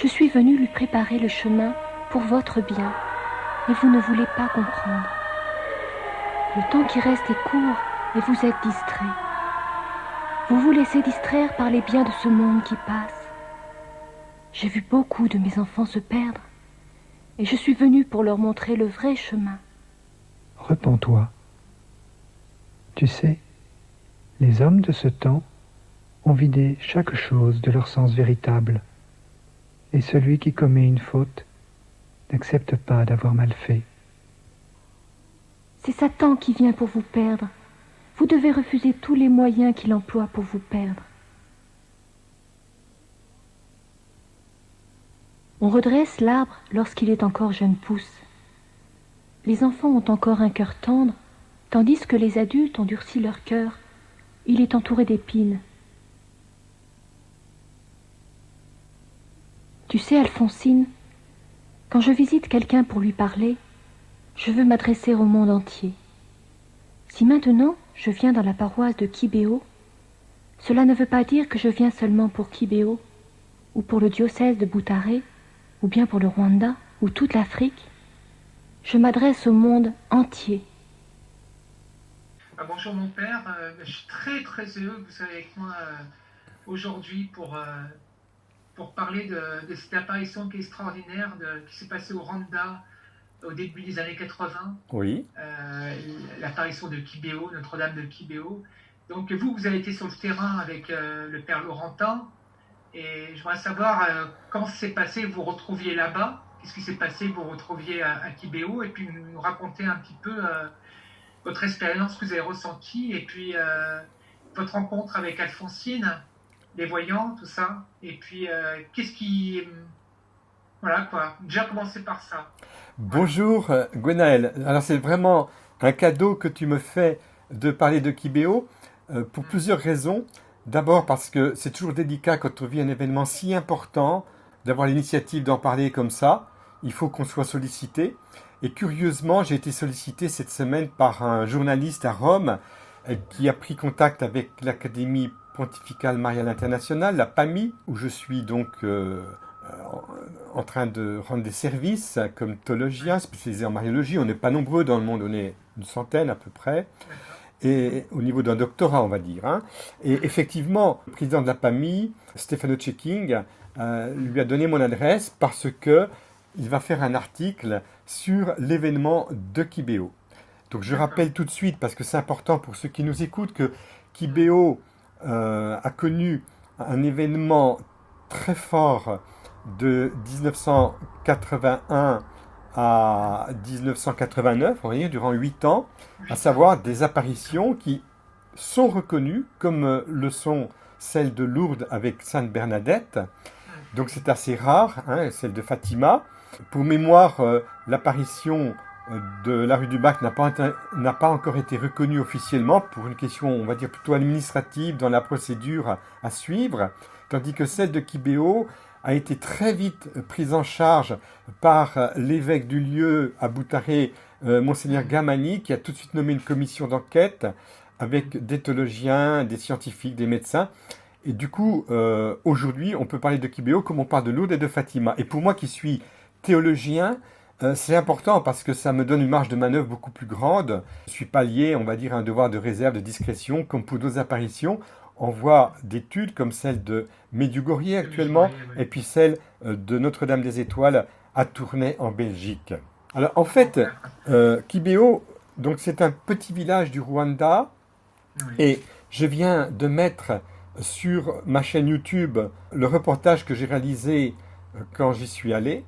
Je suis venue lui préparer le chemin pour votre bien, mais vous ne voulez pas comprendre. Le temps qui reste est court et vous êtes distrait. Vous vous laissez distraire par les biens de ce monde qui passe. J'ai vu beaucoup de mes enfants se perdre et je suis venue pour leur montrer le vrai chemin. Repens-toi. Tu sais, les hommes de ce temps ont vidé chaque chose de leur sens véritable, et celui qui commet une faute n'accepte pas d'avoir mal fait. C'est Satan qui vient pour vous perdre. Vous devez refuser tous les moyens qu'il emploie pour vous perdre. On redresse l'arbre lorsqu'il est encore jeune pousse. Les enfants ont encore un cœur tendre, tandis que les adultes ont durci leur cœur. Il est entouré d'épines. Tu sais, Alphonsine, quand je visite quelqu'un pour lui parler, je veux m'adresser au monde entier. Si maintenant je viens dans la paroisse de Kibéo, cela ne veut pas dire que je viens seulement pour Kibéo, ou pour le diocèse de Boutaré, ou bien pour le Rwanda, ou toute l'Afrique. Je m'adresse au monde entier. Bonjour mon père, je suis très très heureux que vous soyez avec moi aujourd'hui pour parler de cette apparition qui est extraordinaire qui s'est passée au Rwanda au début des années 80. Oui. L'apparition de Kibéo, Notre-Dame de Kibéo. Donc vous avez été sur le terrain avec le père Laurentin et je voudrais savoir comment ça s'est passé, vous retrouviez là-bas, qu'est-ce qui s'est passé, vous retrouviez à Kibéo et puis nous raconter un petit peu votre expérience que vous avez ressentie et puis votre rencontre avec Alphonsine, les voyants, tout ça. Et puis, qu'est-ce qui... Voilà quoi, déjà commencer par ça. Bonjour Gwenaël. Alors c'est vraiment un cadeau que tu me fais de parler de Kibéo pour plusieurs raisons. D'abord parce que c'est toujours délicat quand on vit un événement si important d'avoir l'initiative d'en parler comme ça. Il faut qu'on soit sollicité. Et curieusement, j'ai été sollicité cette semaine par un journaliste à Rome qui a pris contact avec l'Académie pontificale mariale internationale, la PAMI, où je suis donc en train de rendre des services comme théologien spécialisé en mariologie. On n'est pas nombreux dans le monde, on est une centaine à peu près. Et au niveau d'un doctorat, on va dire. Hein. Et effectivement, le président de la PAMI, Stefano Cecking, lui a donné mon adresse parce que il va faire un article sur l'événement de Kibéo. Donc je rappelle tout de suite, parce que c'est important pour ceux qui nous écoutent, que Kibéo a connu un événement très fort de 1981 à 1989, on va dire durant 8 ans, à savoir des apparitions qui sont reconnues, comme le sont celles de Lourdes avec Sainte Bernadette. Donc c'est assez rare, hein, celle de Fatima. Pour mémoire, l'apparition de la rue du Bac n'a pas encore été reconnue officiellement pour une question, on va dire, plutôt administrative dans la procédure à suivre, tandis que celle de Kibéo a été très vite prise en charge par l'évêque du lieu à Boutaré, Monseigneur Gamani, qui a tout de suite nommé une commission d'enquête avec des théologiens, des scientifiques, des médecins. Et du coup, aujourd'hui, on peut parler de Kibéo comme on parle de Lourdes et de Fatima. Et pour moi qui suis théologien, c'est important parce que ça me donne une marge de manœuvre beaucoup plus grande. Je ne suis pas lié, on va dire, à un devoir de réserve, de discrétion, comme pour d'autres apparitions. On voit d'études comme celle de Medjugorje actuellement, et puis celle de Notre-Dame des Étoiles à Tournai en Belgique. Alors en fait, Kibéo, donc c'est un petit village du Rwanda, et je viens de mettre sur ma chaîne YouTube le reportage que j'ai réalisé quand j'y suis allé.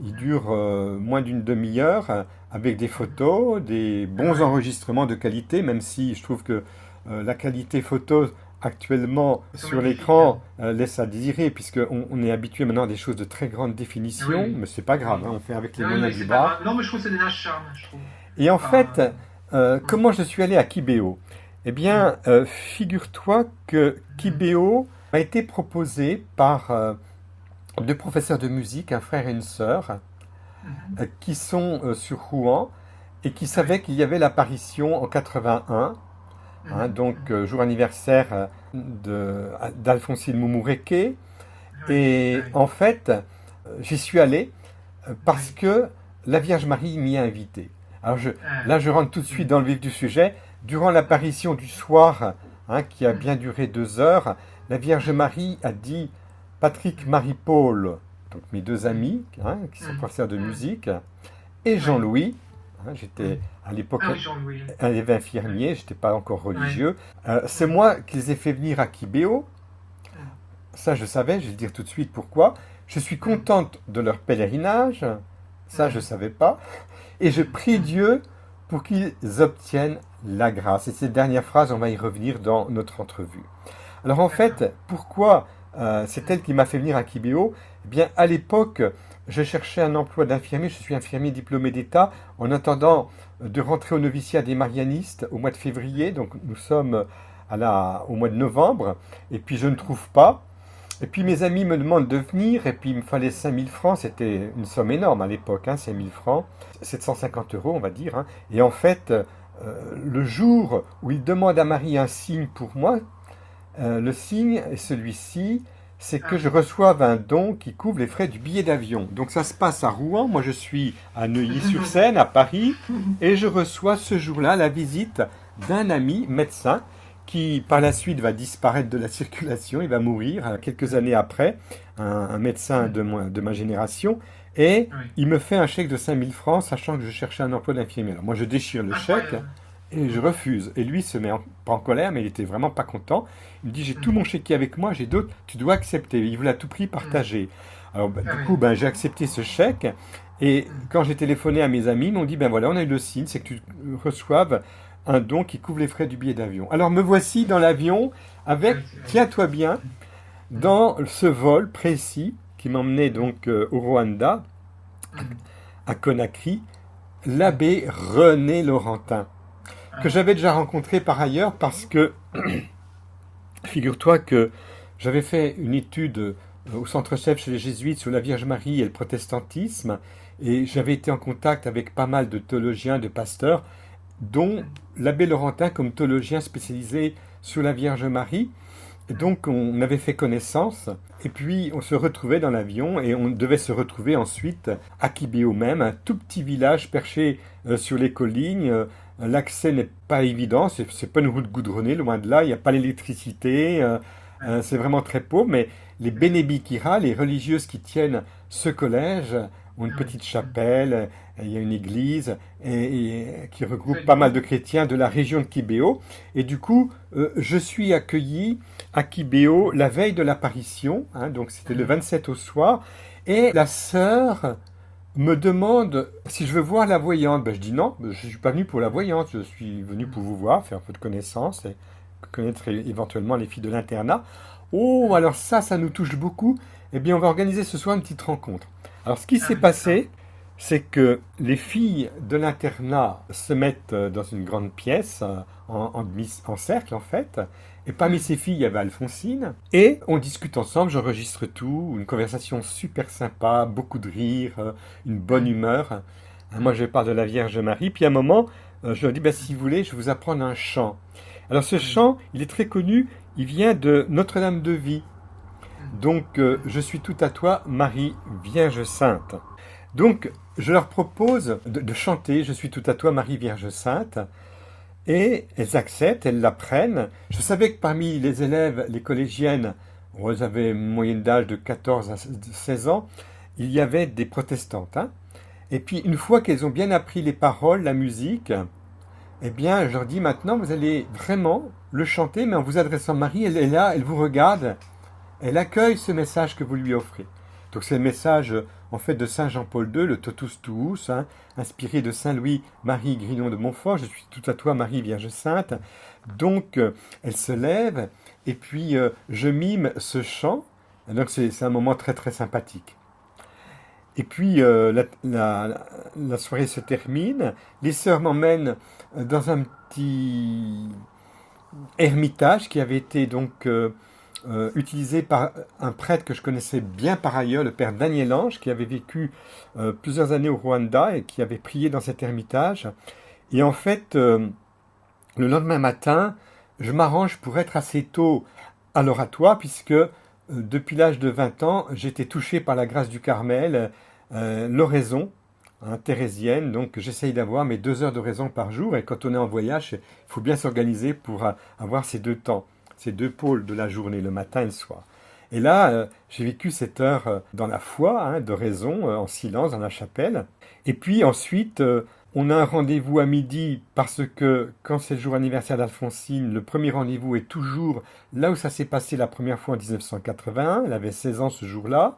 Il dure moins d'une demi-heure avec des photos, des bons enregistrements de qualité, même si je trouve que la qualité photo actuellement sur l'écran laisse à désirer, puisqu'on est habitué maintenant à des choses de très grande définition, mais c'est pas grave, hein, on fait avec les moyens du bas. Non, mais je trouve que c'est un charme, je trouve. Et en fait, comment je suis allé à Kibéo? Eh bien, figure-toi que Kibéo a été proposé par deux professeurs de musique, un frère et une sœur, qui sont sur Rouen et qui savaient qu'il y avait l'apparition en 81, hein, donc jour anniversaire d'Alphonsine Moumouréké. Et en fait, J'y suis allé parce que la Vierge Marie m'y a invité. Alors là, je rentre tout de suite dans le vif du sujet. Durant l'apparition du soir, qui a bien duré 2 heures, la Vierge Marie a dit Patrick, Marie-Paul, donc mes 2 amis, qui sont professeurs de musique, et Jean-Louis, j'étais à l'époque un infirmier, je n'étais pas encore religieux, c'est moi qui les ai fait venir à Kibéo. Ça, je savais, je vais le dire tout de suite pourquoi. Je suis contente de leur pèlerinage, ça, je ne savais pas, et je prie Dieu pour qu'ils obtiennent la grâce. Et cette dernière phrase, on va y revenir dans notre entrevue. Alors en fait, pourquoi c'est elle qui m'a fait venir à Kibéo? Eh bien, à l'époque, je cherchais un emploi d'infirmier, je suis infirmier diplômé d'État, en attendant de rentrer au noviciat des Marianistes au mois de février, donc nous sommes au mois de novembre, et puis je ne trouve pas. Et puis mes amis me demandent de venir, et puis il me fallait 5000 francs, c'était une somme énorme à l'époque, 5000 francs, 750 euros on va dire. Et en fait, le jour où ils demandent à Marie un signe pour moi, le signe est celui-ci, c'est que je reçoive un don qui couvre les frais du billet d'avion. Donc ça se passe à Rouen, moi je suis à Neuilly-sur-Seine, à Paris, et je reçois ce jour-là la visite d'un ami médecin qui par la suite va disparaître de la circulation, il va mourir quelques années après, un médecin de ma génération, et il me fait un chèque de 5000 francs, sachant que je cherchais un emploi d'infirmier. Alors moi je déchire le chèque, et je refuse. Et lui se met pas en colère, mais il était vraiment pas content. Il me dit, j'ai tout mon chéquier avec moi, j'ai d'autres, tu dois accepter. Il voulait à tout prix partager. Alors du coup, j'ai accepté ce chèque, et quand j'ai téléphoné à mes amis, ils m'ont dit, ben voilà, on a eu le signe, c'est que tu reçoives un don qui couvre les frais du billet d'avion. Alors me voici dans l'avion avec, tiens-toi bien, dans ce vol précis qui m'emmenait donc au Rwanda, à Conakry, l'abbé René Laurentin, que j'avais déjà rencontré par ailleurs parce que, figure-toi que j'avais fait une étude au centre chef chez les Jésuites sur la Vierge Marie et le protestantisme, et j'avais été en contact avec pas mal de théologiens, de pasteurs, dont l'abbé Laurentin comme théologien spécialisé sur la Vierge Marie. Et donc on avait fait connaissance, et puis on se retrouvait dans l'avion, et on devait se retrouver ensuite à Kibéo même, un tout petit village perché sur les collines. L'accès n'est pas évident, c'est pas une route goudronnée, loin de là, il n'y a pas l'électricité, c'est vraiment très pauvre, mais les bénébikira, les religieuses qui tiennent ce collège, ont une petite chapelle, il y a une église et qui regroupe pas mal de chrétiens de la région de Kibéo. Et du coup, je suis accueilli à Kibéo la veille de l'apparition, donc c'était le 27 au soir, et la sœur me demande si je veux voir la voyante. Je dis non, je ne suis pas venu pour la voyante, je suis venu pour vous voir, faire un peu de connaissance et connaître éventuellement les filles de l'internat. Oh, alors ça nous touche beaucoup. Eh bien, on va organiser ce soir une petite rencontre. Alors, ce qui s'est passé, c'est que les filles de l'internat se mettent dans une grande pièce, en cercle en fait, et parmi ces filles, il y avait Alphonsine, et on discute ensemble, j'enregistre tout, une conversation super sympa, beaucoup de rire, une bonne humeur. Moi, je parle de la Vierge Marie, puis à un moment, je leur dis, si vous voulez, je vais vous apprendre un chant. Alors, ce chant, il est très connu, il vient de Notre-Dame de Vie. Donc, je suis tout à toi, Marie, Vierge Sainte. Donc, je leur propose de chanter « Je suis tout à toi, Marie Vierge Sainte ». Et elles acceptent, elles l'apprennent. Je savais que parmi les élèves, les collégiennes, elles avaient une moyenne d'âge de 14 à 16 ans, il y avait des protestantes. Et puis, une fois qu'elles ont bien appris les paroles, la musique, eh bien, je leur dis maintenant, vous allez vraiment le chanter, mais en vous adressant à Marie, elle est là, elle vous regarde, elle accueille ce message que vous lui offrez. Donc c'est le message en fait de Saint Jean-Paul II, le Totus Tuus, inspiré de Saint Louis-Marie Grignon de Montfort, je suis tout à toi Marie Vierge Sainte. Donc elle se lève et puis je mime ce chant, donc c'est un moment très très sympathique. Et puis la soirée se termine, les sœurs m'emmènent dans un petit ermitage qui avait été donc utilisé par un prêtre que je connaissais bien par ailleurs, le père Daniel Ange, qui avait vécu plusieurs années au Rwanda et qui avait prié dans cet ermitage. Et en fait, le lendemain matin, je m'arrange pour être assez tôt à l'oratoire, puisque depuis l'âge de 20 ans, j'étais touché par la grâce du Carmel, l'oraison, hein, thérésienne, donc j'essaye d'avoir mes 2 heures d'oraison par jour, et quand on est en voyage, il faut bien s'organiser pour avoir ces 2 temps, ces 2 pôles de la journée, le matin et le soir. Et là, j'ai vécu cette heure dans la foi, hein, d'oraison, en silence, dans la chapelle. Et puis ensuite, on a un rendez-vous à midi parce que quand c'est le jour anniversaire d'Alphonsine, le premier rendez-vous est toujours là où ça s'est passé la première fois en 1981. Elle avait 16 ans ce jour-là.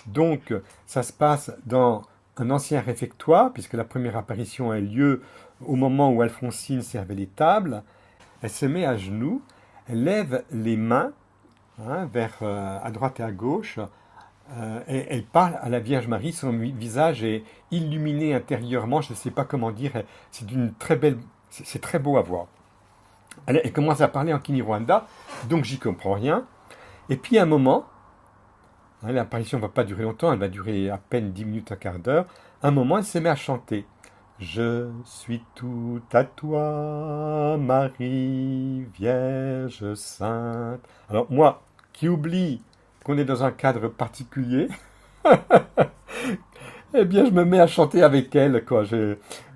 Donc ça se passe dans un ancien réfectoire puisque la première apparition a eu lieu au moment où Alphonsine servait les tables. Elle se met à genoux, elle lève les mains, hein, vers à droite et à gauche. Et elle parle à la Vierge Marie, son visage est illuminé intérieurement, je ne sais pas comment dire, c'est d'une très belle, c'est très beau à voir. Elle commence à parler en Kinyarwanda, donc j'y comprends rien. Et puis à un moment, hein, l'apparition ne va pas durer longtemps, elle va durer à peine 10 minutes, un quart d'heure. À un moment, elle se met à chanter. Je suis tout à toi, Marie, Vierge Sainte. Alors moi, qui oublie qu'on est dans un cadre particulier, eh bien je me mets à chanter avec elle, quoi.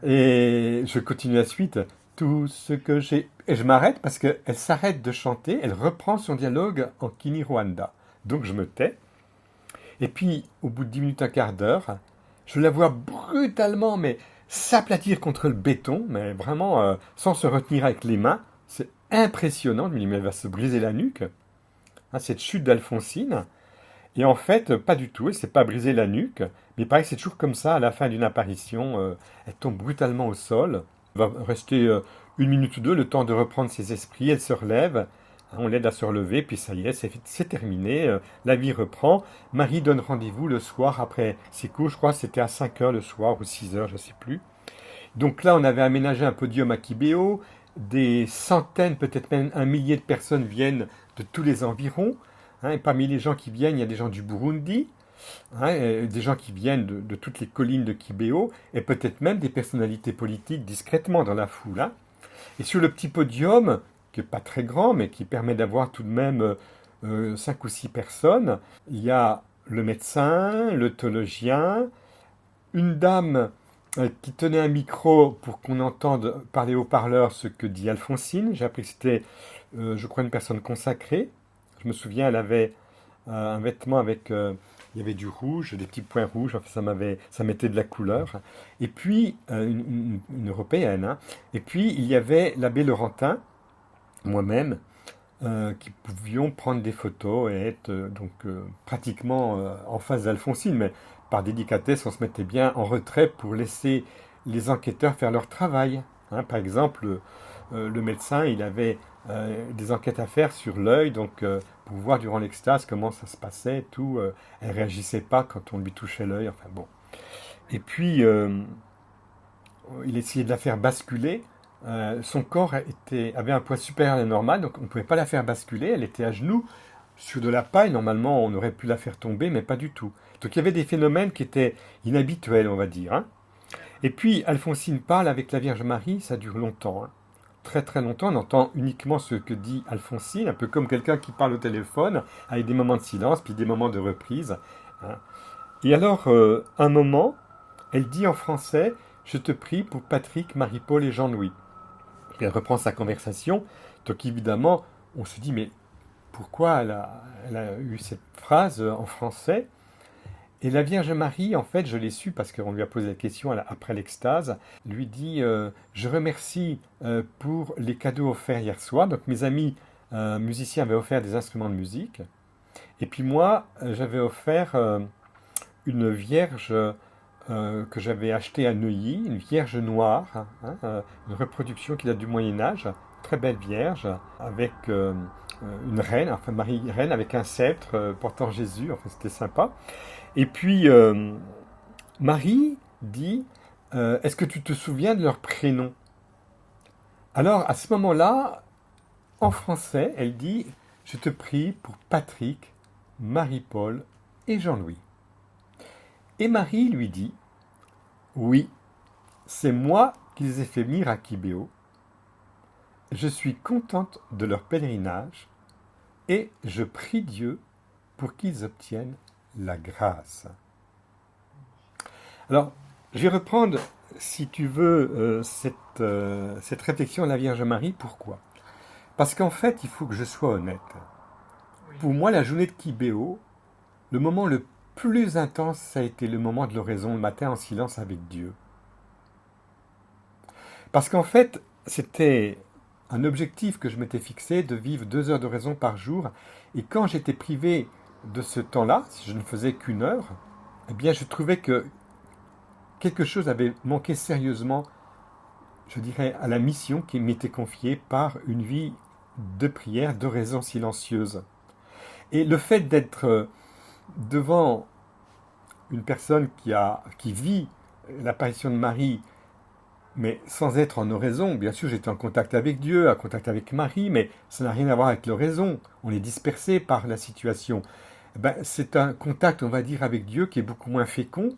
Et je continue la suite. Tout ce que j'ai... Et je m'arrête parce qu'elle s'arrête de chanter, elle reprend son dialogue en Kinyarwanda. Donc je me tais. Et puis, au bout de 10 minutes, un quart d'heure, je la vois brutalement, mais s'aplatir contre le béton, mais vraiment sans se retenir avec les mains. C'est impressionnant. Je me dis, mais elle va se briser la nuque. Hein, cette chute d'Alphonsine. Et en fait, pas du tout. Elle ne s'est pas brisée la nuque. Mais il paraît que c'est toujours comme ça, à la fin d'une apparition. Elle tombe brutalement au sol. Elle va rester 1 minute ou deux, le temps de reprendre ses esprits. Elle se relève. On l'aide à se relever, puis ça y est, c'est terminé. La vie reprend. Marie donne rendez-vous le soir après ses cours. Je crois que c'était à 5 heures le soir ou 6 heures, je ne sais plus. Donc là, on avait aménagé un podium à Kibéo. Des centaines, peut-être même un millier de personnes viennent de tous les environs. Hein, et parmi les gens qui viennent, il y a des gens du Burundi, hein, des gens qui viennent de toutes les collines de Kibéo, et peut-être même des personnalités politiques discrètement dans la foule. Hein. Et sur le petit podium, qui n'est pas très grand, mais qui permet d'avoir tout de même 5 ou 6 personnes, il y a le médecin, le théologien, une dame qui tenait un micro pour qu'on entende parler au parleur ce que dit Alphonsine. J'ai appris que c'était, je crois, une personne consacrée. Je me souviens, elle avait un vêtement avec, il y avait du rouge, des petits points rouges, enfin, ça mettait de la couleur. Et puis, une européenne. Hein. Et puis, il y avait l'abbé Laurentin, moi-même, qui pouvions prendre des photos et être pratiquement en face d'Alphonsine. Mais par délicatesse, on se mettait bien en retrait pour laisser les enquêteurs faire leur travail. Hein. Par exemple, le médecin, il avait des enquêtes à faire sur l'œil, donc pour voir durant l'extase comment ça se passait, tout. Elle réagissait pas quand on lui touchait l'œil, enfin bon. Et puis, il essayait de la faire basculer. Son corps avait un poids supérieur à la normale, donc on ne pouvait pas la faire basculer. Elle était à genoux sur de la paille. Normalement, on aurait pu la faire tomber, mais pas du tout. Donc il y avait des phénomènes qui étaient inhabituels, on va dire. Hein. Et puis, Alphonsine parle avec la Vierge Marie, ça dure longtemps. Hein. Très très longtemps, on entend uniquement ce que dit Alphonsine, un peu comme quelqu'un qui parle au téléphone, avec des moments de silence, puis des moments de reprise. Hein. Et alors, un moment, elle dit en français, « Je te prie pour Patrick, Marie-Paul et Jean-Louis ». Puis elle reprend sa conversation, donc évidemment, on se dit, mais pourquoi elle a eu cette phrase en français? Et la Vierge Marie, en fait, je l'ai su parce qu'on lui a posé la question après l'extase, lui dit je remercie pour les cadeaux offerts hier soir. Donc mes amis musiciens avaient offert des instruments de musique. Et puis moi, j'avais offert une vierge que j'avais achetée à Neuilly, une vierge noire, hein, une reproduction qui date du Moyen-Âge, très belle vierge, avec une reine, enfin Marie-Reine, avec un sceptre portant Jésus, enfin c'était sympa. Et puis, Marie dit, est-ce que tu te souviens de leur prénom? Alors, à ce moment-là, en français, elle dit, je te prie pour Patrick, Marie-Paul et Jean-Louis. Et Marie lui dit, oui, c'est moi qui les ai fait venir à Kibéo. Je suis contente de leur pèlerinage et je prie Dieu pour qu'ils obtiennent la grâce. Alors, je vais reprendre, si tu veux, cette réflexion à la Vierge Marie. Pourquoi? Parce qu'en fait, il faut que je sois honnête. Pour moi, la journée de Kibéo, le moment le plus intense, ça a été le moment de l'oraison le matin en silence avec Dieu. Parce qu'en fait, c'était un objectif que je m'étais fixé de vivre 2 heures d'oraison par jour. Et quand j'étais privé de ce temps-là, si je ne faisais qu'1 heure, eh bien, je trouvais que quelque chose avait manqué sérieusement, je dirais, à la mission qui m'était confiée par une vie de prière, d'oraison silencieuse. Et le fait d'être devant une personne qui vit l'apparition de Marie, mais sans être en oraison, bien sûr j'étais en contact avec Dieu, en contact avec Marie, mais ça n'a rien à voir avec l'oraison. On est dispersé par la situation. C'est un contact, on va dire, avec Dieu qui est beaucoup moins fécond,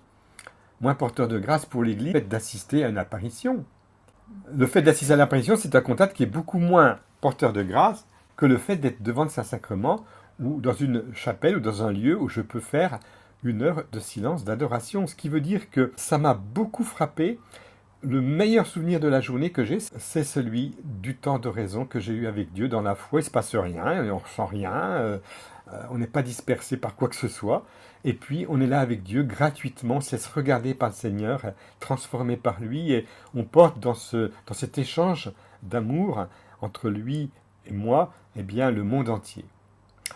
moins porteur de grâce pour l'Église, le fait d'assister à une apparition. Le fait d'assister à l'apparition, c'est un contact qui est beaucoup moins porteur de grâce que le fait d'être devant le Saint-Sacrement ou dans une chapelle ou dans un lieu où je peux faire 1 heure de silence, d'adoration. Ce qui veut dire que ça m'a beaucoup frappé. Le meilleur souvenir de la journée que j'ai, c'est celui du temps d'oraison que j'ai eu avec Dieu dans la foi. Il ne se passe rien, on ne ressent rien, on n'est pas dispersé par quoi que ce soit. Et puis, on est là avec Dieu gratuitement, on se laisse regarder par le Seigneur, transformé par lui, et on porte dans cet échange d'amour entre lui et moi, eh bien, le monde entier.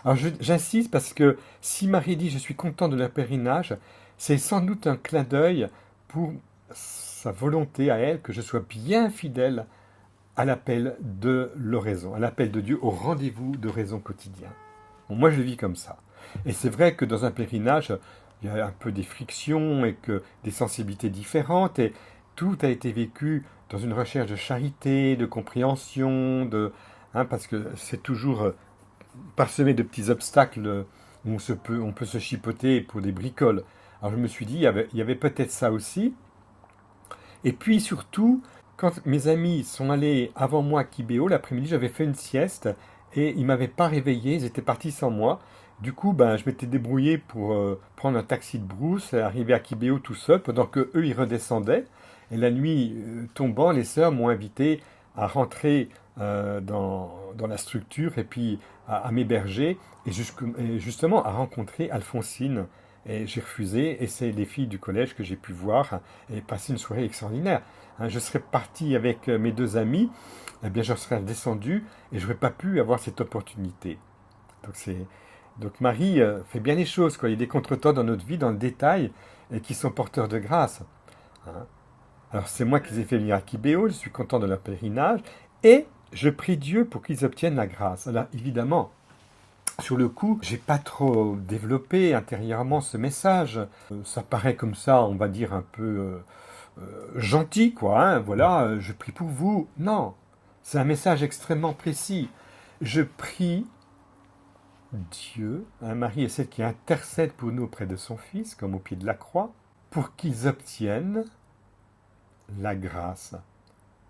Alors, j'insiste parce que si Marie dit « Je suis content de leur pèlerinage », c'est sans doute un clin d'œil pour sa volonté à elle que je sois bien fidèle à l'appel de l'oraison, à l'appel de Dieu, au rendez-vous d'oraison quotidien. Bon, moi, je le vis comme ça. Et c'est vrai que dans un pèlerinage, il y a un peu des frictions et que des sensibilités différentes, et tout a été vécu dans une recherche de charité, de compréhension, parce que c'est toujours parsemé de petits obstacles où on peut se chipoter pour des bricoles. Alors je me suis dit, il y avait peut-être ça aussi. Et puis surtout, quand mes amis sont allés avant moi à Kibéo, l'après-midi, j'avais fait une sieste et ils ne m'avaient pas réveillé, ils étaient partis sans moi. Du coup, je m'étais débrouillé pour prendre un taxi de brousse et arriver à Kibéo tout seul, pendant qu'eux, ils redescendaient. Et la nuit tombant, les sœurs m'ont invité à rentrer dans la structure et puis à m'héberger et justement à rencontrer Alphonsine. Et j'ai refusé, et c'est les filles du collège que j'ai pu voir et passer une soirée extraordinaire. Je serais parti avec mes 2 amis, eh bien je serais descendu et je n'aurais pas pu avoir cette opportunité. Donc Marie fait bien les choses, quoi. Il y a des contretemps dans notre vie, dans le détail, et qui sont porteurs de grâce. Alors c'est moi qui les ai fait venir à Kibéo, je suis content de leur pèlerinage, et je prie Dieu pour qu'ils obtiennent la grâce. Alors évidemment, sur le coup, j'ai pas trop développé intérieurement ce message. Ça paraît comme ça, on va dire un peu gentil, quoi. Voilà, je prie pour vous. Non, c'est un message extrêmement précis. Je prie Dieu, Marie est celle qui intercède pour nous auprès de son Fils, comme au pied de la croix, pour qu'ils obtiennent la grâce.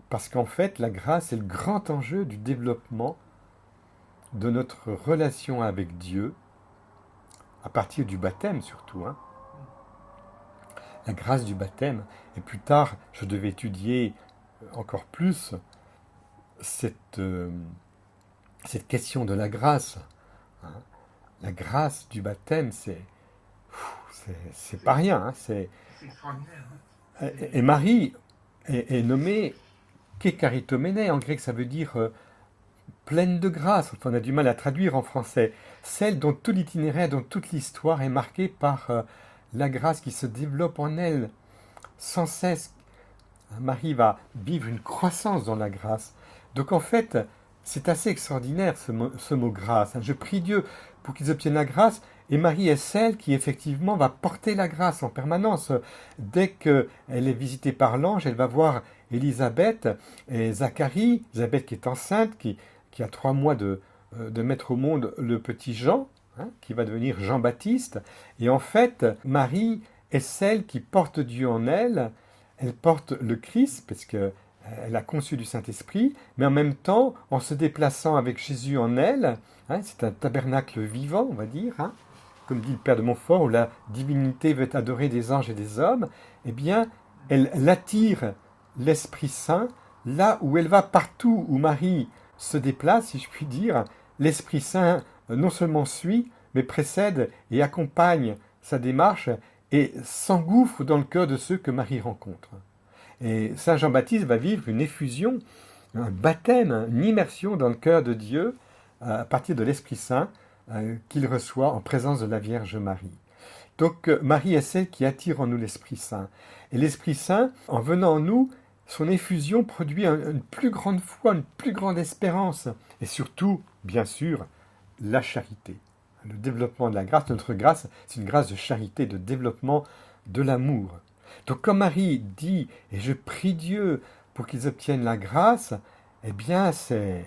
Parce qu'en fait, la grâce est le grand enjeu du développement de notre relation avec Dieu, à partir du baptême surtout. La grâce du baptême. Et plus tard, je devais étudier encore plus cette question de la grâce. La grâce du baptême, c'est pas rien. C'est extraordinaire. Et Marie est nommée Kekaritomene. En grec, ça veut dire pleine de grâce. Enfin, on a du mal à traduire en français. Celle dont tout l'itinéraire, dont toute l'histoire est marquée par la grâce qui se développe en elle sans cesse. Marie va vivre une croissance dans la grâce. Donc en fait, c'est assez extraordinaire ce mot grâce. Je prie Dieu pour qu'ils obtiennent la grâce, et Marie est celle qui effectivement va porter la grâce en permanence. Dès qu'elle est visitée par l'ange, elle va voir Élisabeth et Zacharie, Élisabeth qui est enceinte, qui a 3 mois de mettre au monde le petit Jean, qui va devenir Jean-Baptiste. Et en fait, Marie est celle qui porte Dieu en elle. Elle porte le Christ, parce qu'elle a conçu du Saint-Esprit, mais en même temps, en se déplaçant avec Jésus en elle, c'est un tabernacle vivant, on va dire, comme dit le Père de Montfort, où la divinité veut adorer des anges et des hommes, eh bien, elle attire l'Esprit Saint là où elle va, partout où Marie se déplace, si je puis dire. L'Esprit Saint non seulement suit, mais précède et accompagne sa démarche et s'engouffre dans le cœur de ceux que Marie rencontre. Et Saint Jean-Baptiste va vivre une effusion, un baptême, une immersion dans le cœur de Dieu à partir de l'Esprit Saint qu'il reçoit en présence de la Vierge Marie. Donc Marie est celle qui attire en nous l'Esprit Saint. Et l'Esprit Saint, en venant en nous, son effusion produit une plus grande foi, une plus grande espérance. Et surtout, bien sûr, la charité. Le développement de la grâce, notre grâce, c'est une grâce de charité, de développement de l'amour. Donc quand Marie dit « et je prie Dieu pour qu'ils obtiennent la grâce », eh bien c'est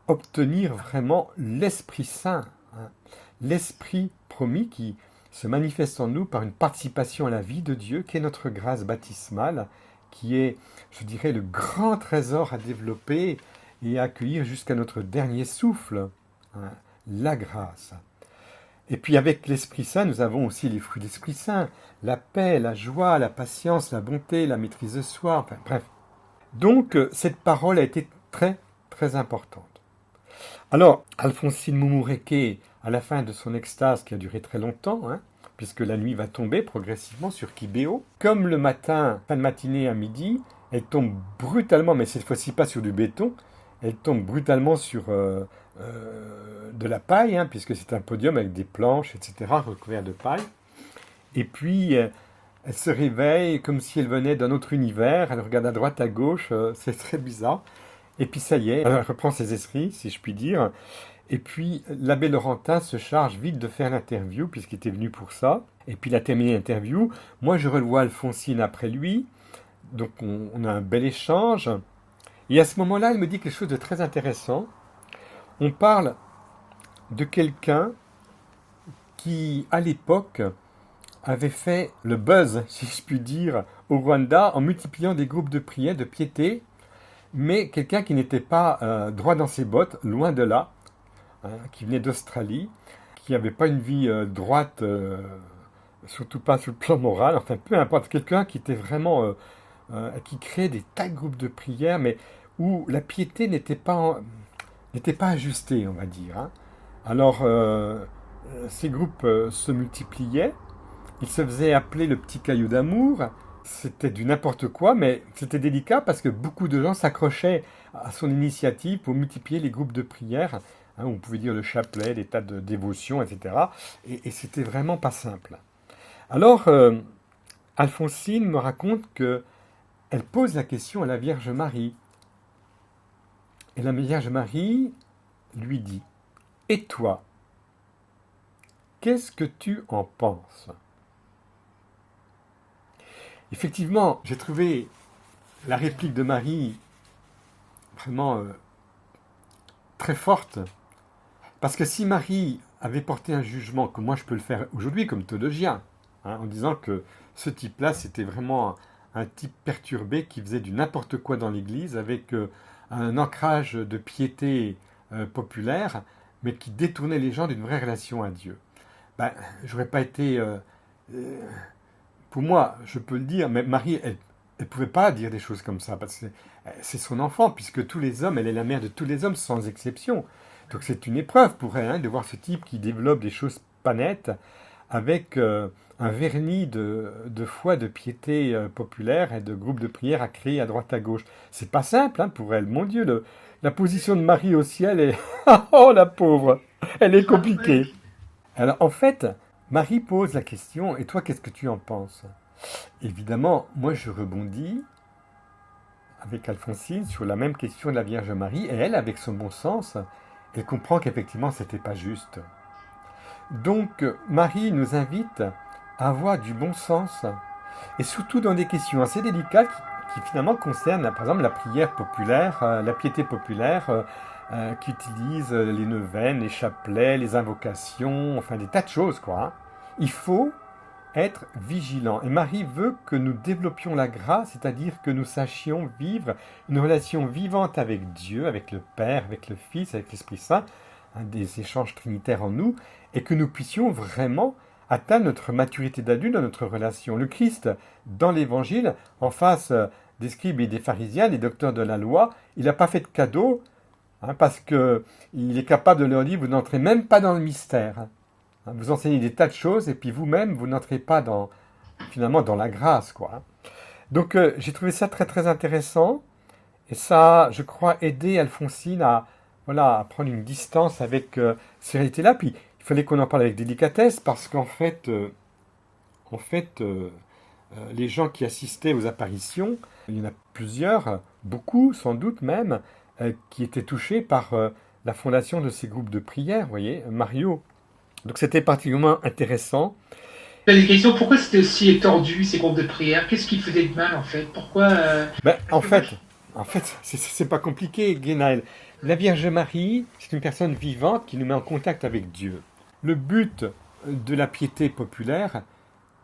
obtenir vraiment l'Esprit Saint, hein, l'Esprit promis qui se manifeste en nous par une participation à la vie de Dieu, qui est notre grâce baptismale, qui est, je dirais, le grand trésor à développer et à accueillir jusqu'à notre dernier souffle, hein, la grâce. Et puis avec l'Esprit Saint, nous avons aussi les fruits de l'Esprit Saint, la paix, la joie, la patience, la bonté, la maîtrise de soi, enfin bref. Donc cette parole a été très très importante. Alors, Alphonsine Moumouréké, à la fin de son extase qui a duré très longtemps, hein, puisque la nuit va tomber progressivement sur Kibéo, comme le matin, fin de matinée à midi, elle tombe brutalement, mais cette fois-ci pas sur du béton, elle tombe brutalement sur de la paille, hein, puisque c'est un podium avec des planches, etc., recouverts de paille. Et puis, elle se réveille comme si elle venait d'un autre univers, elle regarde à droite, à gauche, c'est très bizarre. Et puis ça y est, elle reprend ses esprits, si je puis dire. Et puis l'abbé Laurentin se charge vite de faire l'interview, puisqu'il était venu pour ça. Et puis il a terminé l'interview. Moi, je revois Alphonsine après lui. Donc on a un bel échange. Et à ce moment-là, elle me dit quelque chose de très intéressant. On parle de quelqu'un qui, à l'époque, avait fait le buzz, si je puis dire, au Rwanda en multipliant des groupes de prière, de piété, mais quelqu'un qui n'était pas droit dans ses bottes, loin de là, hein, qui venait d'Australie, qui n'avait pas une vie droite, surtout pas sur le plan moral, enfin peu importe, quelqu'un qui était vraiment, qui créait des tas de groupes de prière, mais où la piété n'était pas ajustée, on va dire. Hein. Alors, ces groupes se multipliaient, ils se faisaient appeler le petit caillou d'amour. C'était du n'importe quoi, mais c'était délicat parce que beaucoup de gens s'accrochaient à son initiative pour multiplier les groupes de prière. Hein, on pouvait dire le chapelet, des tas de dévotions, etc. Et c'était vraiment pas simple. Alors, Alphonsine me raconte qu'elle pose la question à la Vierge Marie. Et la Vierge Marie lui dit « Et toi, qu'est-ce que tu en penses ?» Effectivement, j'ai trouvé la réplique de Marie vraiment très forte. Parce que si Marie avait porté un jugement, comme moi je peux le faire aujourd'hui comme théologien, hein, en disant que ce type-là, c'était vraiment un type perturbé qui faisait du n'importe quoi dans l'Église, avec un ancrage de piété populaire, mais qui détournait les gens d'une vraie relation à Dieu. Ben, j'aurais pas été... pour moi, je peux le dire, mais Marie, elle ne pouvait pas dire des choses comme ça, parce que c'est son enfant, puisque tous les hommes, elle est la mère de tous les hommes, sans exception. Donc c'est une épreuve pour elle, hein, de voir ce type qui développe des choses pas nettes, avec un vernis de foi, de piété populaire et de groupes de prière à créer à droite à gauche. C'est pas simple hein, pour elle. Mon Dieu, la position de Marie au ciel est... oh la pauvre, elle est compliquée. Alors en fait... Marie pose la question, et toi, qu'est-ce que tu en penses? Évidemment, moi, je rebondis avec Alphonsine sur la même question de la Vierge Marie, et elle, avec son bon sens, elle comprend qu'effectivement, ce n'était pas juste. Donc, Marie nous invite à avoir du bon sens, et surtout dans des questions assez délicates qui finalement concernent, par exemple, la prière populaire, la piété populaire, qui utilise les neuvaines, les chapelets, les invocations, enfin des tas de choses, quoi. Hein. Il faut être vigilant. Et Marie veut que nous développions la grâce, c'est-à-dire que nous sachions vivre une relation vivante avec Dieu, avec le Père, avec le Fils, avec l'Esprit Saint, hein, des échanges trinitaires en nous, et que nous puissions vraiment atteint notre maturité d'adulte dans notre relation. Le Christ, dans l'Évangile, en face des scribes et des pharisiens, des docteurs de la loi, il n'a pas fait de cadeau, parce qu'il est capable de leur dire, vous n'entrez même pas dans le mystère. Vous enseignez des tas de choses, et puis vous-même, vous n'entrez pas finalement dans la grâce, quoi. Donc j'ai trouvé ça très très intéressant, et ça, je crois, aider Alphonsine à prendre une distance avec ces réalités-là. Puis il fallait qu'on en parle avec délicatesse, parce qu'en fait, les gens qui assistaient aux apparitions, il y en a plusieurs, beaucoup sans doute même, qui étaient touchés par la fondation de ces groupes de prière, vous voyez, Mario. Donc c'était particulièrement intéressant. Des questions, pourquoi c'était aussi étendu ces groupes de prière? Qu'est-ce qui faisait de mal en fait? Pourquoi En fait, c'est pas compliqué, Guénaël. La Vierge Marie, c'est une personne vivante qui nous met en contact avec Dieu. Le but de la piété populaire,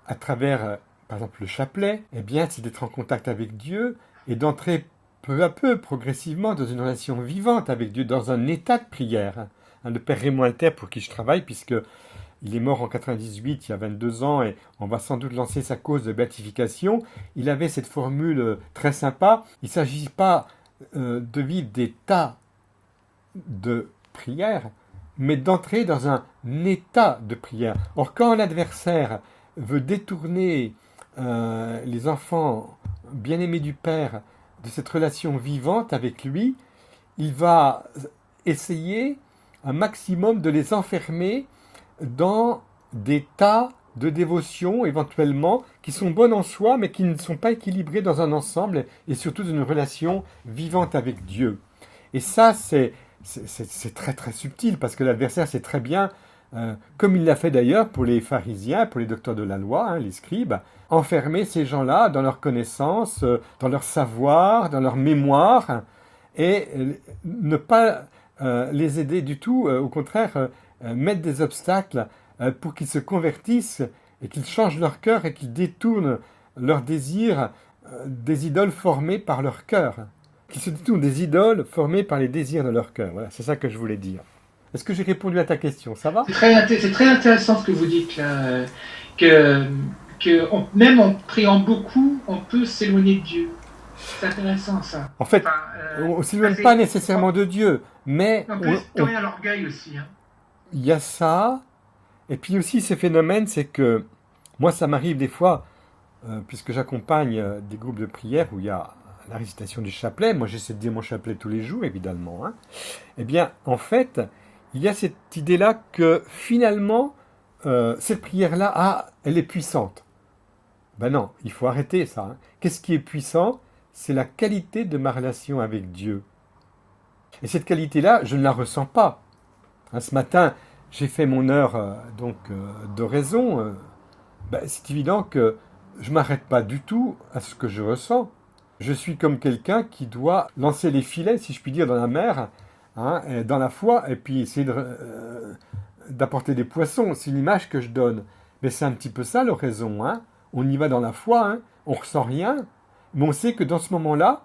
à travers, par exemple, le chapelet, eh bien, c'est d'être en contact avec Dieu et d'entrer peu à peu, progressivement, dans une relation vivante avec Dieu, dans un état de prière. Le père Raymond Alter, pour qui je travaille, puisque il est mort en 98, il y a 22 ans, et on va sans doute lancer sa cause de béatification. Il avait cette formule très sympa. Il ne s'agit pas de vivre des tas de prière, mais d'entrer dans un état de prière. Or, quand l'adversaire veut détourner les enfants bien-aimés du Père de cette relation vivante avec lui, il va essayer un maximum de les enfermer dans des tas de dévotions, éventuellement, qui sont bonnes en soi, mais qui ne sont pas équilibrées dans un ensemble, et surtout dans une relation vivante avec Dieu. Et ça, c'est très très subtil, parce que l'adversaire sait très bien, comme il l'a fait d'ailleurs pour les pharisiens, pour les docteurs de la loi, les scribes, enfermer ces gens-là dans leur connaissance, dans leur savoir, dans leur mémoire, et ne pas les aider du tout, au contraire, mettre des obstacles pour qu'ils se convertissent et qu'ils changent leur cœur et qu'ils détournent leurs désirs des idoles formées par leur cœur. Qu'ils se détournent des idoles formées par les désirs de leur cœur. Voilà, c'est ça que je voulais dire. Est-ce que j'ai répondu à ta question? Ça va? C'est très intéressant ce que vous dites là, même en priant beaucoup, on peut s'éloigner de Dieu. C'est intéressant ça. En fait, on ne s'éloigne pas nécessairement de Dieu, mais on peut se tourner à l'orgueil aussi. Il y a ça, et puis aussi ce phénomène, c'est que moi ça m'arrive des fois, puisque j'accompagne des groupes de prière où il y a la récitation du chapelet, moi j'essaie de dire mon chapelet tous les jours évidemment, eh bien en fait, il y a cette idée-là que finalement, cette prière-là, elle est puissante. Ben non, il faut arrêter ça. Qu'est-ce qui est puissant? C'est la qualité de ma relation avec Dieu. Et cette qualité-là, je ne la ressens pas. Ce matin, j'ai fait mon heure d'oraison. C'est évident que je ne m'arrête pas du tout à ce que je ressens. Je suis comme quelqu'un qui doit lancer les filets, si je puis dire, dans la mer, dans la foi, et puis essayer d'apporter des poissons. C'est une image que je donne. Mais c'est un petit peu ça l'oraison. On y va dans la foi, on ne ressent rien, mais on sait que dans ce moment-là,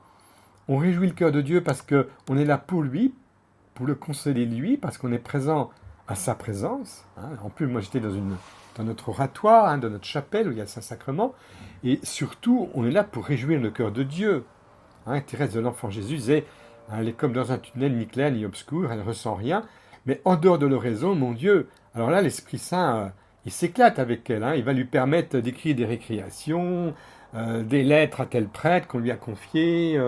on réjouit le cœur de Dieu parce qu'on est là pour lui, pour le consoler lui, parce qu'on est présent à sa présence. En plus, moi j'étais dans notre oratoire, dans notre chapelle où il y a le Saint-Sacrement, et surtout, on est là pour réjouir le cœur de Dieu. Thérèse de l'Enfant Jésus disait, elle est comme dans un tunnel ni clair ni obscur, elle ne ressent rien, mais en dehors de l'oraison, mon Dieu, alors là l'Esprit Saint, il s'éclate avec elle, il va lui permettre d'écrire des récréations, des lettres à tel prêtre qu'on lui a confiées,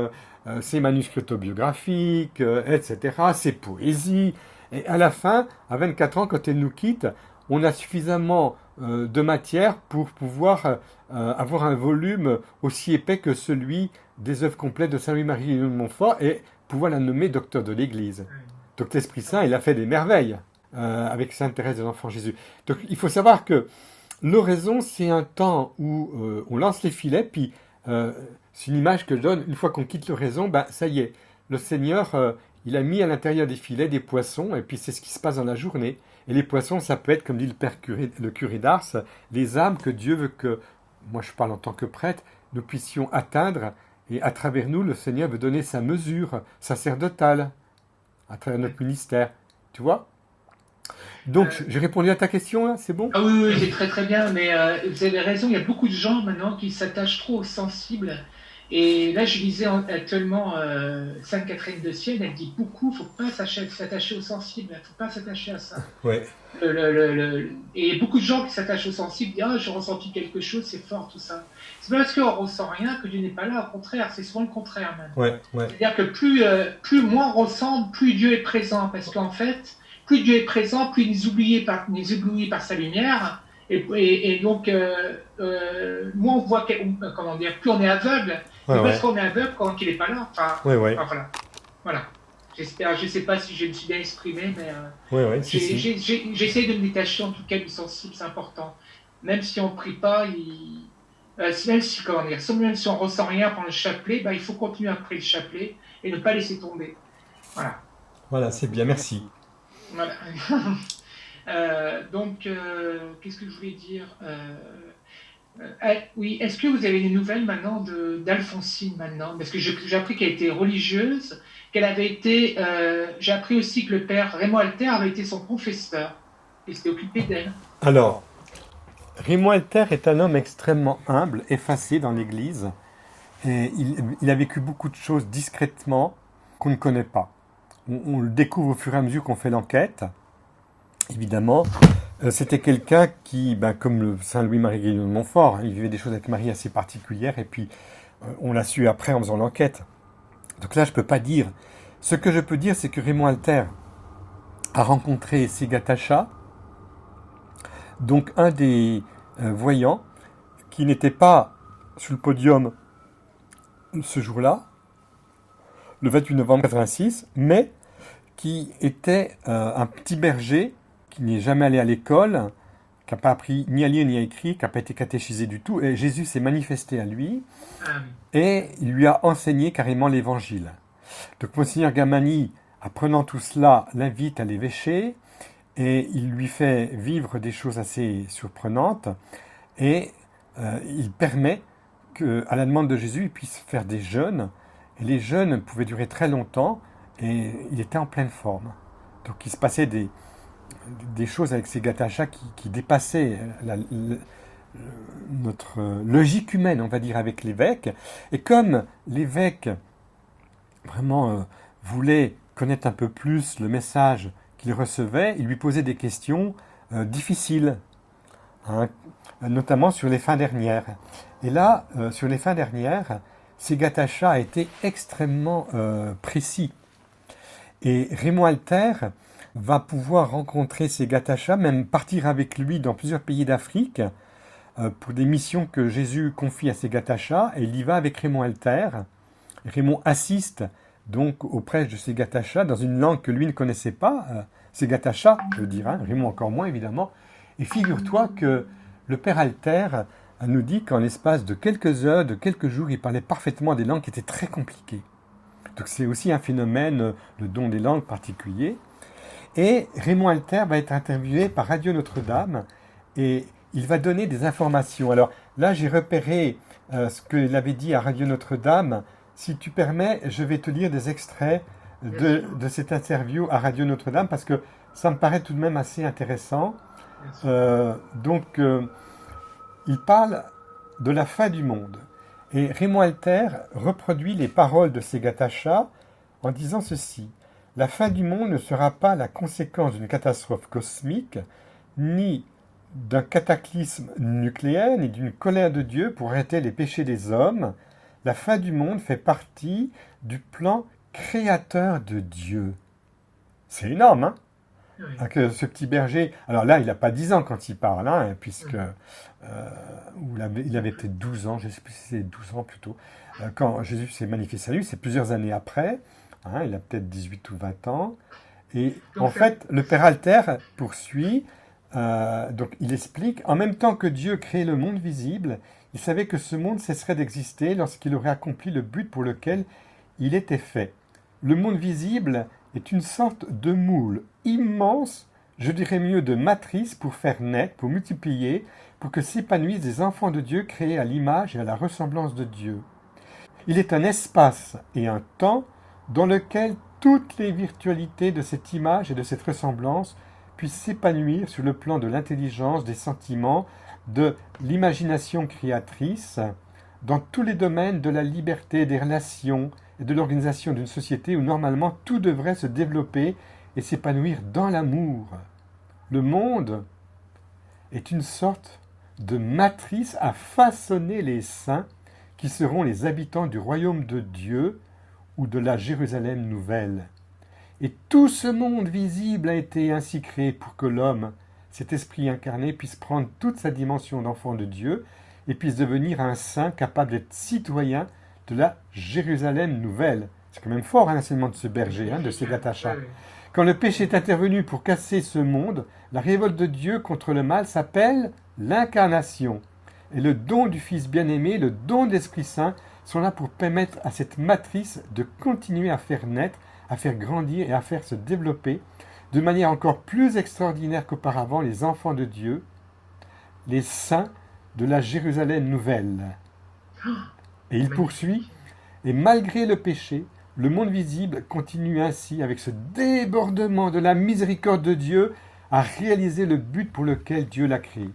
ses manuscrits autobiographiques, etc., ses poésies. Et à la fin, à 24 ans, quand elle nous quitte, on a suffisamment de matière pour pouvoir avoir un volume aussi épais que celui des œuvres complètes de Saint-Louis-Marie de Montfort et pouvoir la nommer docteur de l'Église. Donc l'Esprit Saint, il a fait des merveilles avec Sainte Thérèse de l'Enfant Jésus. Donc il faut savoir que l'oraison, c'est un temps où on lance les filets, puis c'est une image que je donne, une fois qu'on quitte l'oraison, ça y est, le Seigneur, il a mis à l'intérieur des filets des poissons, et puis c'est ce qui se passe dans la journée. Et les poissons, ça peut être, comme dit le curé d'Ars, les âmes que Dieu veut que, moi je parle en tant que prêtre, nous puissions atteindre, et à travers nous, le Seigneur veut donner sa mesure sacerdotale, à travers notre ministère, tu vois? Donc, j'ai répondu à ta question, là, c'est bon? Ah oui, oui, c'est très très bien, mais vous avez raison, il y a beaucoup de gens maintenant qui s'attachent trop aux sensibles. Et là, je lisais actuellement Sainte Catherine de Sienne, elle dit beaucoup, faut pas s'attacher aux sensibles, faut pas s'attacher à ça. Ouais. Et beaucoup de gens qui s'attachent aux sensibles disent ah, j'ai ressenti quelque chose, c'est fort, tout ça. C'est pas parce qu'on ressent rien que Dieu n'est pas là, au contraire, c'est souvent le contraire même. Ouais, ouais. C'est-à-dire que plus moins on ressent, plus Dieu est présent, parce qu'en fait, plus Dieu est présent, plus il nous éblouit par sa lumière, et donc moins on voit, comment dire, plus on est aveugle, Ouais, mais parce ouais. qu'on est aveugle quand il n'est pas là. Enfin, Ouais, ouais. voilà. J'espère, je ne sais pas si je me suis bien exprimé, mais Ouais, ouais, si, si. j'essaie de me détacher en tout cas du sensible, c'est important. Même si on ne prie pas, même si, comment dire, même si on ne ressent rien pendant le chapelet, il faut continuer à prier le chapelet et ne pas laisser tomber. Voilà. Voilà, c'est bien, merci. Voilà. Donc, qu'est-ce que je voulais dire oui, est-ce que vous avez des nouvelles maintenant d'Alphonsine maintenant? Parce que j'ai appris qu'elle était religieuse, qu'elle avait été. J'ai appris aussi que le père Raymond Alter avait été son confesseur et s'était occupé d'elle. Alors, Raymond Alter est un homme extrêmement humble, effacé dans l'Église, et il a vécu beaucoup de choses discrètement qu'on ne connaît pas. On le découvre au fur et à mesure qu'on fait l'enquête, évidemment. C'était quelqu'un qui, comme le Saint Louis-Marie Grignon de Montfort, il vivait des choses avec Marie assez particulières, et puis on l'a su après en faisant l'enquête. Donc là, je ne peux pas dire. Ce que je peux dire, c'est que Raymond Alter a rencontré Segatacha, donc un des voyants, qui n'était pas sur le podium ce jour-là, le 28 novembre 86, mais qui était un petit berger qui n'est jamais allé à l'école, qui n'a pas appris ni à lire ni à écrire, qui n'a pas été catéchisé du tout, et Jésus s'est manifesté à lui, et il lui a enseigné carrément l'évangile. Donc Monseigneur Gamani, apprenant tout cela, l'invite à l'évêché, et il lui fait vivre des choses assez surprenantes, et il permet qu'à la demande de Jésus, il puisse faire des jeûnes, et les jeûnes pouvaient durer très longtemps, et il était en pleine forme. Donc il se passait des choses avec Segatacha qui dépassaient notre logique humaine, on va dire, avec l'évêque. Et comme l'évêque vraiment voulait connaître un peu plus le message qu'il recevait, il lui posait des questions difficiles, hein, notamment sur les fins dernières. Et là, sur les fins dernières, Segatacha a été extrêmement précis. Et Raymond Alter va pouvoir rencontrer Segatacha, même partir avec lui dans plusieurs pays d'Afrique pour des missions que Jésus confie à Segatacha, et il y va avec Raymond Alter. Raymond assiste donc au prêche de Segatacha dans une langue que lui ne connaissait pas, Segatacha, je veux dire, hein, Raymond encore moins évidemment. Et figure-toi que le père Alter nous dit qu'en l'espace de quelques heures, de quelques jours, il parlait parfaitement des langues qui étaient très compliquées. Donc c'est aussi un phénomène, le don des langues particulier. Et Raymond Alter va être interviewé par Radio Notre-Dame et il va donner des informations. Alors là, j'ai repéré ce qu'il avait dit à Radio Notre-Dame. Si tu permets, je vais te lire des extraits de cette interview à Radio Notre-Dame parce que ça me paraît tout de même assez intéressant. Il parle de la fin du monde. Et Raymond Alter reproduit les paroles de Segatacha en disant ceci. La fin du monde ne sera pas la conséquence d'une catastrophe cosmique, ni d'un cataclysme nucléaire, ni d'une colère de Dieu pour arrêter les péchés des hommes. La fin du monde fait partie du plan créateur de Dieu. C'est énorme, hein? Oui. Que ce petit berger, alors là, il n'a pas 10 ans quand il parle, hein, puisque il avait peut-être 12 ans, je ne sais plus si c'est 12 ans plutôt, quand Jésus s'est manifesté à lui, c'est plusieurs années après, hein, il a peut-être 18 ou 20 ans, et Donc, en fait, le père Alter poursuit, donc il explique, en même temps que Dieu crée le monde visible, il savait que ce monde cesserait d'exister lorsqu'il aurait accompli le but pour lequel il était fait. Le monde visible est une sorte de moule immense, je dirais mieux de matrice pour faire naître, pour multiplier, pour que s'épanouissent des enfants de Dieu créés à l'image et à la ressemblance de Dieu. Il est un espace et un temps dans lequel toutes les virtualités de cette image et de cette ressemblance puisse s'épanouir sur le plan de l'intelligence, des sentiments, de l'imagination créatrice, dans tous les domaines de la liberté, des relations et de l'organisation d'une société où normalement tout devrait se développer et s'épanouir dans l'amour. Le monde est une sorte de matrice à façonner les saints qui seront les habitants du royaume de Dieu ou de la Jérusalem nouvelle. Et tout ce monde visible a été ainsi créé pour que l'homme, cet esprit incarné, puisse prendre toute sa dimension d'enfant de Dieu et puisse devenir un saint capable d'être citoyen de la Jérusalem nouvelle. C'est quand même fort, l'enseignement de ce berger, de ces Gatacha. Quand le péché est intervenu pour casser ce monde, la révolte de Dieu contre le mal s'appelle l'incarnation. Et le don du Fils bien-aimé, le don de l'Esprit Saint sont là pour permettre à cette matrice de continuer à faire naître, à faire grandir et à faire se développer de manière encore plus extraordinaire qu'auparavant les enfants de Dieu, les saints de la Jérusalem nouvelle. Et il poursuit, et malgré le péché, le monde visible continue ainsi, avec ce débordement de la miséricorde de Dieu, à réaliser le but pour lequel Dieu l'a créé.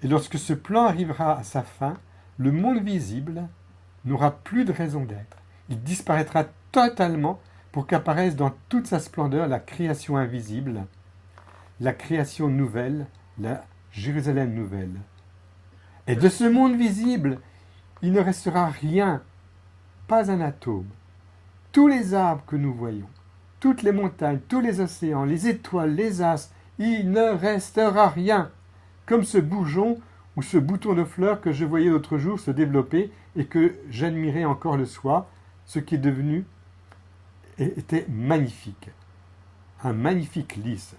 Et lorsque ce plan arrivera à sa fin, le monde visible n'aura plus de raison d'être. Il disparaîtra totalement pour qu'apparaisse dans toute sa splendeur la création invisible, la création nouvelle, la Jérusalem nouvelle. Et de ce monde visible, il ne restera rien, pas un atome. Tous les arbres que nous voyons, toutes les montagnes, tous les océans, les étoiles, les astres, il ne restera rien, comme ce bourgeon ou ce bouton de fleur que je voyais l'autre jour se développer et que j'admirais encore le soir, ce qui est devenu était magnifique, un magnifique lys.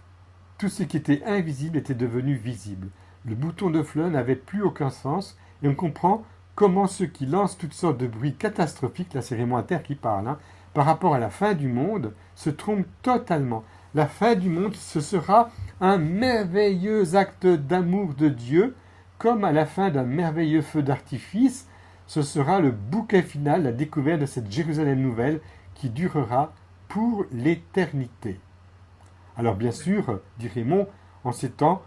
Tout ce qui était invisible était devenu visible. Le bouton de fleur n'avait plus aucun sens et on comprend comment ceux qui lancent toutes sortes de bruits catastrophiques, là c'est Raymond Alter qui parle, par rapport à la fin du monde, se trompent totalement. La fin du monde, ce sera un merveilleux acte d'amour de Dieu, comme à la fin d'un merveilleux feu d'artifice, ce sera le bouquet final, la découverte de cette Jérusalem nouvelle qui durera pour l'éternité. Alors bien sûr, dit Raymond, en ces temps,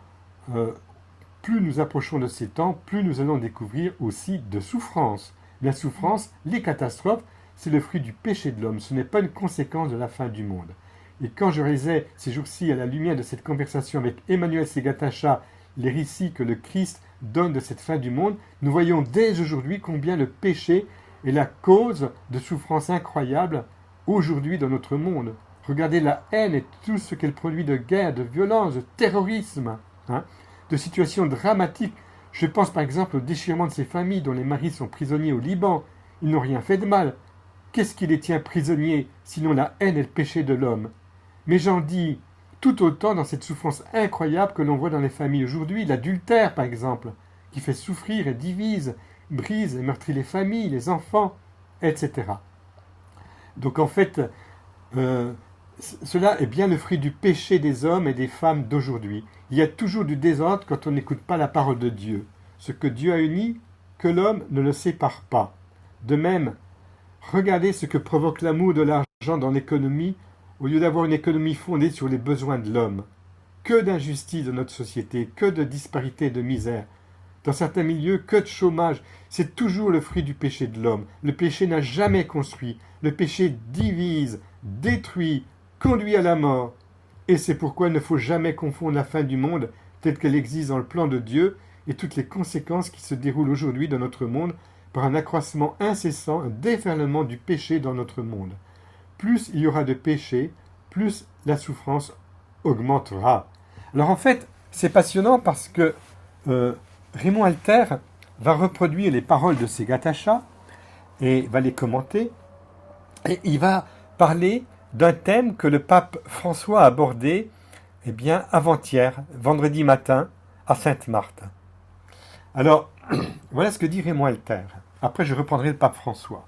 plus nous approchons de ces temps, plus nous allons découvrir aussi de souffrances. La souffrance, les catastrophes, c'est le fruit du péché de l'homme, ce n'est pas une conséquence de la fin du monde. Et quand je lisais ces jours-ci, à la lumière de cette conversation avec Emmanuel Segatacha, les récits que le Christ donne de cette fin du monde, nous voyons dès aujourd'hui combien le péché est la cause de souffrances incroyables aujourd'hui dans notre monde. Regardez la haine et tout ce qu'elle produit de guerre, de violence, de terrorisme, de situations dramatiques. Je pense par exemple au déchirement de ces familles dont les maris sont prisonniers au Liban. Ils n'ont rien fait de mal. Qu'est-ce qui les tient prisonniers, sinon la haine et le péché de l'homme? Mais j'en dis tout autant dans cette souffrance incroyable que l'on voit dans les familles aujourd'hui, l'adultère par exemple, qui fait souffrir et divise, brise et meurtrit les familles, les enfants, etc. Donc en fait, cela est bien le fruit du péché des hommes et des femmes d'aujourd'hui. Il y a toujours du désordre quand on n'écoute pas la parole de Dieu. Ce que Dieu a uni, que l'homme ne le sépare pas. De même, regardez ce que provoque l'amour de l'argent dans l'économie, au lieu d'avoir une économie fondée sur les besoins de l'homme. Que d'injustice dans notre société, que de disparité et de misère. Dans certains milieux, que de chômage. C'est toujours le fruit du péché de l'homme. Le péché n'a jamais construit. Le péché divise, détruit, conduit à la mort. Et c'est pourquoi il ne faut jamais confondre la fin du monde telle qu'elle existe dans le plan de Dieu et toutes les conséquences qui se déroulent aujourd'hui dans notre monde par un accroissement incessant, un déferlement du péché dans notre monde. Plus il y aura de péché, plus la souffrance augmentera. Alors en fait, c'est passionnant parce que Raymond Alter va reproduire les paroles de Segatacha et va les commenter. Et il va parler d'un thème que le pape François a abordé avant-hier, vendredi matin, à Sainte-Marthe. Alors, voilà ce que dit Raymond Alter. Après, je reprendrai le pape François.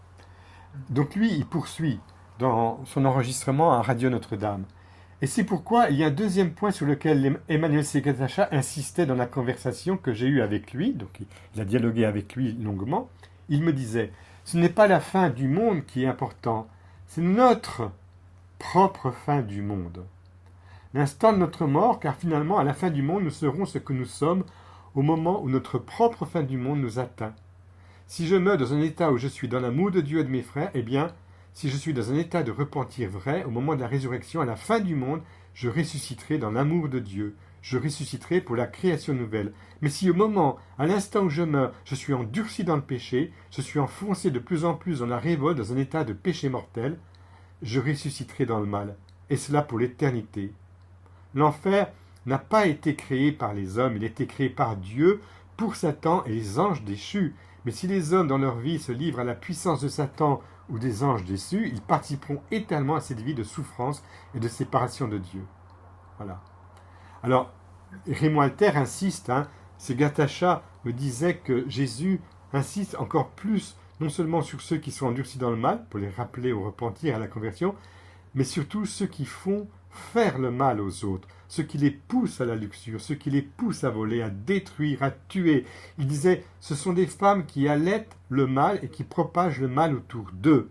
Donc lui, il poursuit dans son enregistrement à Radio Notre-Dame. Et c'est pourquoi il y a un deuxième point sur lequel Emmanuel Segatacha insistait dans la conversation que j'ai eue avec lui, donc il a dialogué avec lui longuement. Il me disait, ce n'est pas la fin du monde qui est important, c'est notre propre fin du monde. l'instant de notre mort, car finalement, à la fin du monde, nous serons ce que nous sommes au moment où notre propre fin du monde nous atteint. Si je meurs dans un état où je suis dans l'amour de Dieu et de mes frères, eh bien, si je suis dans un état de repentir vrai, au moment de la résurrection, à la fin du monde, je ressusciterai dans l'amour de Dieu. Je ressusciterai pour la création nouvelle. Mais si au moment, à l'instant où je meurs, je suis endurci dans le péché, je suis enfoncé de plus en plus dans la révolte, dans un état de péché mortel, je ressusciterai dans le mal. Et cela pour l'éternité. L'enfer n'a pas été créé par les hommes, il a été créé par Dieu pour Satan et les anges déchus. Mais si les hommes dans leur vie se livrent à la puissance de Satan ou des anges déçus, ils participeront éternellement à cette vie de souffrance et de séparation de Dieu. Voilà. Alors, Raymond Alter insiste, Segatacha me disait que Jésus insiste encore plus, non seulement sur ceux qui sont endurcis dans le mal, pour les rappeler au repentir, à la conversion, mais surtout ceux qui font faire le mal aux autres, ceux qui les poussent à la luxure, ceux qui les poussent à voler, à détruire, à tuer. Il disait, ce sont des femmes qui allaitent le mal et qui propagent le mal autour d'eux.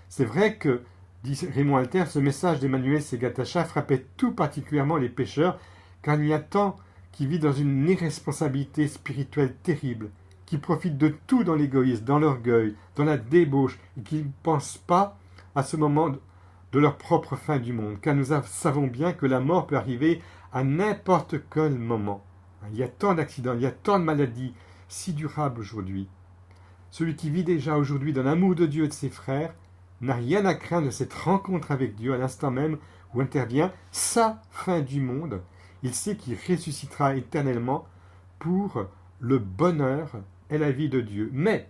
C'est vrai que, dit Raymond Alter, ce message d'Emmanuel Segatacha frappait tout particulièrement les pécheurs, car il y a tant qui vivent dans une irresponsabilité spirituelle terrible, qui profitent de tout dans l'égoïsme, dans l'orgueil, dans la débauche, et qui ne pensent pas à ce moment de leur propre fin du monde, car nous savons bien que la mort peut arriver à n'importe quel moment. Il y a tant d'accidents, il y a tant de maladies si durables aujourd'hui. Celui qui vit déjà aujourd'hui dans l'amour de Dieu et de ses frères n'a rien à craindre de cette rencontre avec Dieu à l'instant même où intervient sa fin du monde. Il sait qu'il ressuscitera éternellement pour le bonheur et la vie de Dieu. Mais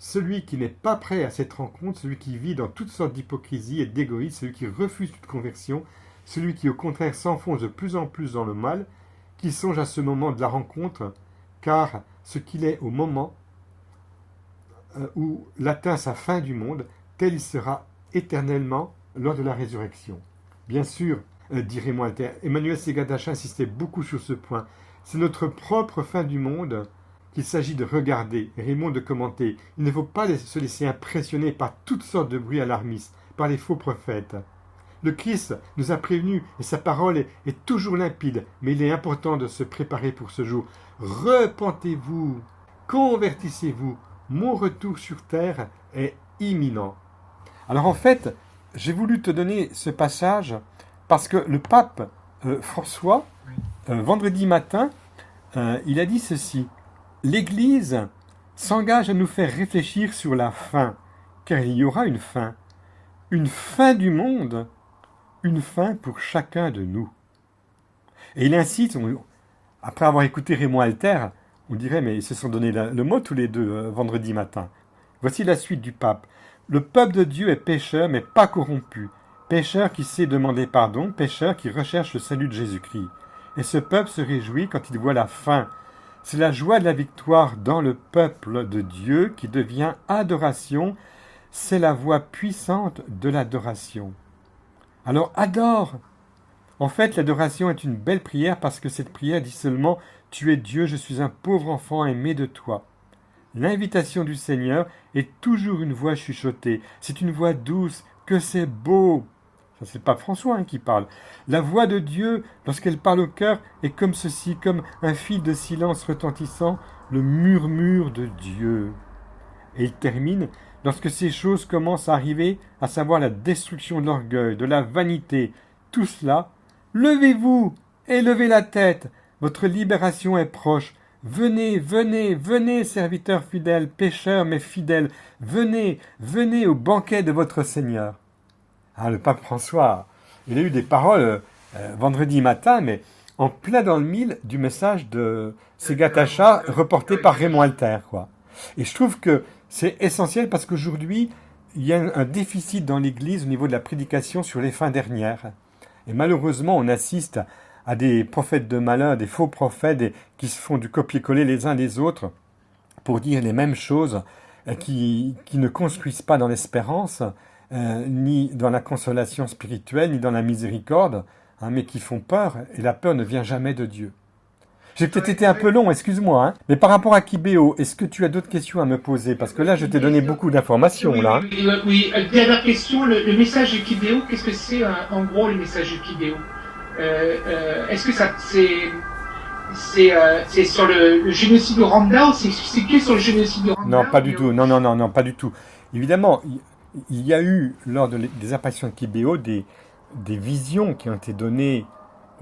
celui qui n'est pas prêt à cette rencontre, celui qui vit dans toutes sortes d'hypocrisie et d'égoïsme, celui qui refuse toute conversion, celui qui au contraire s'enfonce de plus en plus dans le mal, qu'il songe à ce moment de la rencontre, car ce qu'il est au moment où il atteint sa fin du monde, tel il sera éternellement lors de la résurrection. Bien sûr, dit Raymond Alter, Emmanuel Segatacha insistait beaucoup sur ce point. C'est notre propre fin du monde qu'il s'agit de regarder, et Raymond de commenter. Il ne faut pas se laisser impressionner par toutes sortes de bruits alarmistes, par les faux prophètes. Le Christ nous a prévenus et sa parole est toujours limpide, mais il est important de se préparer pour ce jour. Repentez-vous, convertissez-vous, mon retour sur terre est imminent. Alors en fait, j'ai voulu te donner ce passage parce que le pape François, vendredi matin, il a dit ceci. L'Église s'engage à nous faire réfléchir sur la fin, car il y aura une fin du monde, une fin pour chacun de nous. Et il insiste, après avoir écouté Raymond Alter, on dirait, mais ils se sont donné le mot tous les deux vendredi matin. Voici la suite du pape. Le peuple de Dieu est pécheur, mais pas corrompu. Pécheur qui sait demander pardon, pécheur qui recherche le salut de Jésus-Christ. Et ce peuple se réjouit quand il voit la fin. C'est la joie de la victoire dans le peuple de Dieu qui devient adoration. C'est la voix puissante de l'adoration. Alors adore. En fait, l'adoration est une belle prière parce que cette prière dit seulement « Tu es Dieu, je suis un pauvre enfant aimé de toi ». L'invitation du Seigneur est toujours une voix chuchotée. C'est une voix douce, que c'est beau. Ça, c'est pas François qui parle. La voix de Dieu, lorsqu'elle parle au cœur, est comme ceci, comme un fil de silence retentissant, le murmure de Dieu. Et il termine, lorsque ces choses commencent à arriver, à savoir la destruction de l'orgueil, de la vanité, tout cela, levez-vous et levez la tête, votre libération est proche. Venez, venez, venez, serviteurs fidèles, pécheurs mais fidèles, venez, venez au banquet de votre Seigneur. Ah, le pape François, il a eu des paroles vendredi matin, mais en plein dans le mille du message de Segatacha reporté par Raymond Alter, quoi. Et je trouve que c'est essentiel parce qu'aujourd'hui, il y a un déficit dans l'Église au niveau de la prédication sur les fins dernières. Et malheureusement, on assiste à des prophètes de malheur, des faux prophètes qui se font du copier-coller les uns des autres pour dire les mêmes choses, qui ne construisent pas dans l'espérance, ni dans la consolation spirituelle, ni dans la miséricorde, mais qui font peur, et la peur ne vient jamais de Dieu. J'ai peut-être été un peu long, excuse-moi, mais par rapport à Kibéo, est-ce que tu as d'autres questions à me poser? Parce que là, je t'ai donné beaucoup d'informations, là. Oui, dernière question, le message de Kibéo, qu'est-ce que c'est en gros le message de Kibéo? est-ce que c'est sur le génocide au Rwanda ou c'est que sur le génocide du Rwanda? Non, pas du tout. Non, pas du tout. Évidemment, il y a eu, lors des apparitions de Kibéo, des visions qui ont été données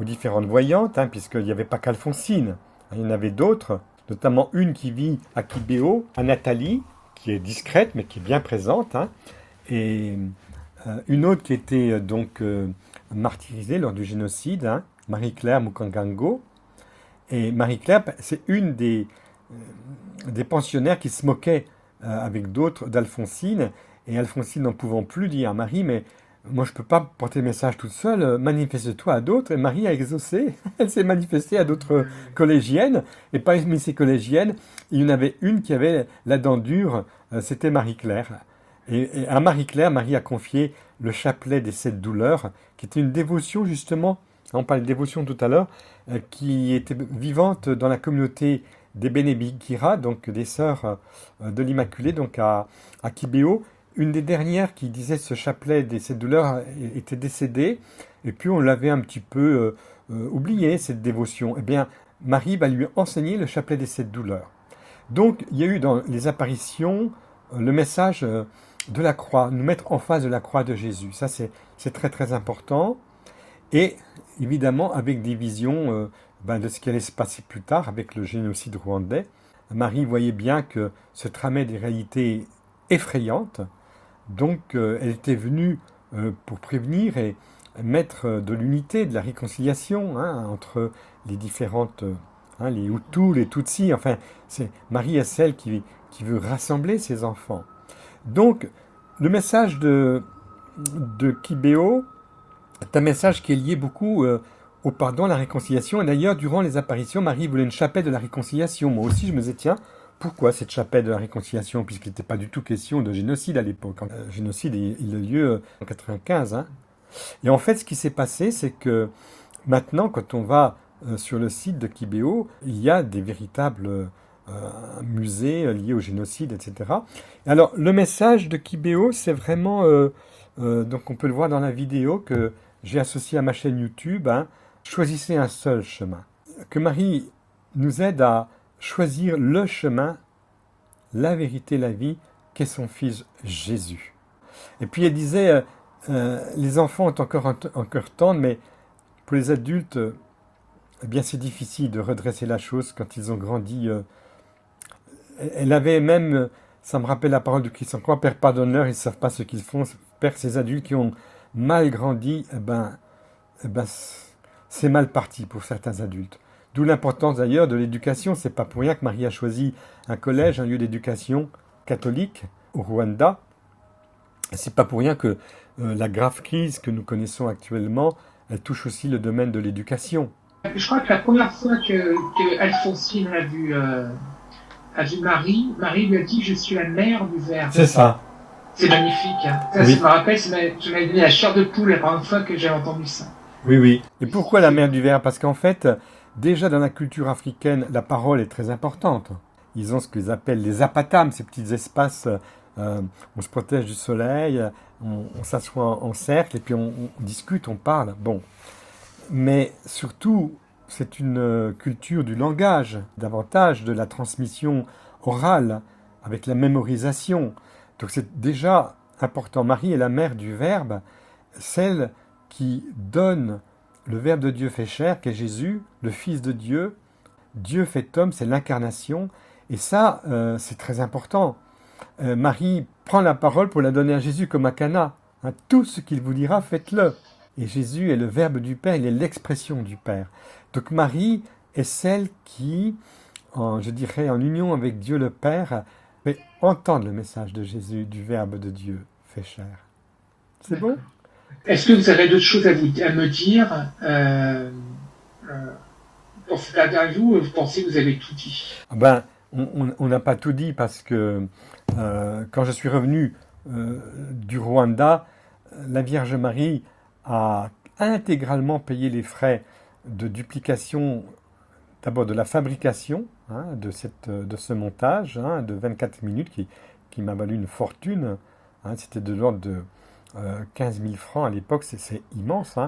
aux différentes voyantes, hein, puisqu'il n'y avait pas qu'Alphonsine. Il y en avait d'autres, notamment une qui vit à Kibéo, à Nathalie, qui est discrète, mais qui est bien présente, hein, et une autre qui était donc martyrisée lors du génocide, hein, Marie-Claire Mukangango. Et Marie-Claire, c'est une des pensionnaires qui se moquait avec d'autres d'Alphonsine, et Alphonsine n'en pouvant plus dit à Marie, mais moi je ne peux pas porter le message toute seule, manifeste-toi à d'autres. Et Marie a exaucé, elle s'est manifestée à d'autres collégiennes, et parmi ces collégiennes, il y en avait une qui avait la dent dure, c'était Marie-Claire. Et à Marie-Claire, Marie a confié le chapelet des 7 douleurs, qui était une dévotion justement, on parlait de dévotion tout à l'heure, qui était vivante dans la communauté des Bénébikira, donc des sœurs de l'Immaculée, donc à Kibéo. Une des dernières qui disait ce chapelet des 7 douleurs était décédée, et puis on l'avait un petit peu oublié, cette dévotion. Eh bien, Marie va lui enseigner le chapelet des 7 douleurs. Donc, il y a eu dans les apparitions le message de la croix, nous mettre en face de la croix de Jésus. Ça, c'est très très important. Et évidemment, avec des visions de ce qui allait se passer plus tard avec le génocide rwandais, Marie voyait bien que se tramaient des réalités effrayantes. Donc, elle était venue pour prévenir et mettre de l'unité, de la réconciliation, hein, entre les différentes, les Hutus, les Tutsis. Enfin, Marie est celle qui veut rassembler ses enfants. Donc, le message de Kibéo est un message qui est lié beaucoup au pardon, à la réconciliation. Et d'ailleurs, durant les apparitions, Marie voulait une chapelle de la réconciliation. Moi aussi, je me disais, tiens, pourquoi cette chapelle de la réconciliation? Puisqu'il n'était pas du tout question de génocide à l'époque. Le génocide, il a lieu en 1995. Hein. Et en fait, ce qui s'est passé, c'est que maintenant, quand on va sur le site de Kibéo, il y a des véritables musées liés au génocide, etc. Alors, le message de Kibéo, c'est vraiment... donc, on peut le voir dans la vidéo que j'ai associée à ma chaîne YouTube. Hein, choisissez un seul chemin. Que Marie nous aide à choisir le chemin, la vérité, la vie, qu'est son Fils Jésus. Et puis elle disait, les enfants ont encore un cœur tendre, mais pour les adultes, eh bien c'est difficile de redresser la chose quand ils ont grandi. Elle avait même, ça me rappelle la parole de Christ encore, Père pardonne-leur, ils ne savent pas ce qu'ils font. Père, ces adultes qui ont mal grandi, c'est mal parti pour certains adultes. D'où l'importance d'ailleurs de l'éducation. C'est pas pour rien que Marie a choisi un collège, un lieu d'éducation catholique au Rwanda. C'est pas pour rien que la grave crise que nous connaissons actuellement, elle touche aussi le domaine de l'éducation. Je crois que la première fois que Alphonsine a vu Marie, Marie lui a dit « Je suis la mère du Verbe ». C'est ça. C'est magnifique. Hein. Ça, oui. Je me rappelle, ça m'a donné la chair de poule la première fois que j'ai entendu ça. Oui, oui. Et pourquoi la mère du Verbe? Parce qu'en fait, déjà dans la culture africaine, la parole est très importante. Ils ont ce qu'ils appellent les apatams, ces petits espaces, on se protège du soleil, on s'assoit en cercle et puis on discute, on parle. Bon. Mais surtout, c'est une culture du langage, davantage de la transmission orale, avec la mémorisation. Donc c'est déjà important. Marie est la mère du Verbe, celle qui donne le Verbe de Dieu fait chair, qui est Jésus, le Fils de Dieu. Dieu fait homme, c'est l'incarnation. Et ça, c'est très important. Marie prend la parole pour la donner à Jésus comme à Cana. Hein, tout ce qu'il vous dira, faites-le. Et Jésus est le Verbe du Père, il est l'expression du Père. Donc Marie est celle qui, je dirais, en union avec Dieu le Père, fait entendre le message de Jésus, du Verbe de Dieu fait chair. C'est bon? Est-ce que vous avez d'autres choses à me dire dans cette interview? Vous pensez que vous avez tout dit? On n'a pas tout dit parce que quand je suis revenu du Rwanda, la Vierge Marie a intégralement payé les frais de duplication, d'abord de la fabrication de ce montage de 24 minutes qui m'a valu une fortune. C'était de l'ordre de 15 000 francs à l'époque, c'est immense.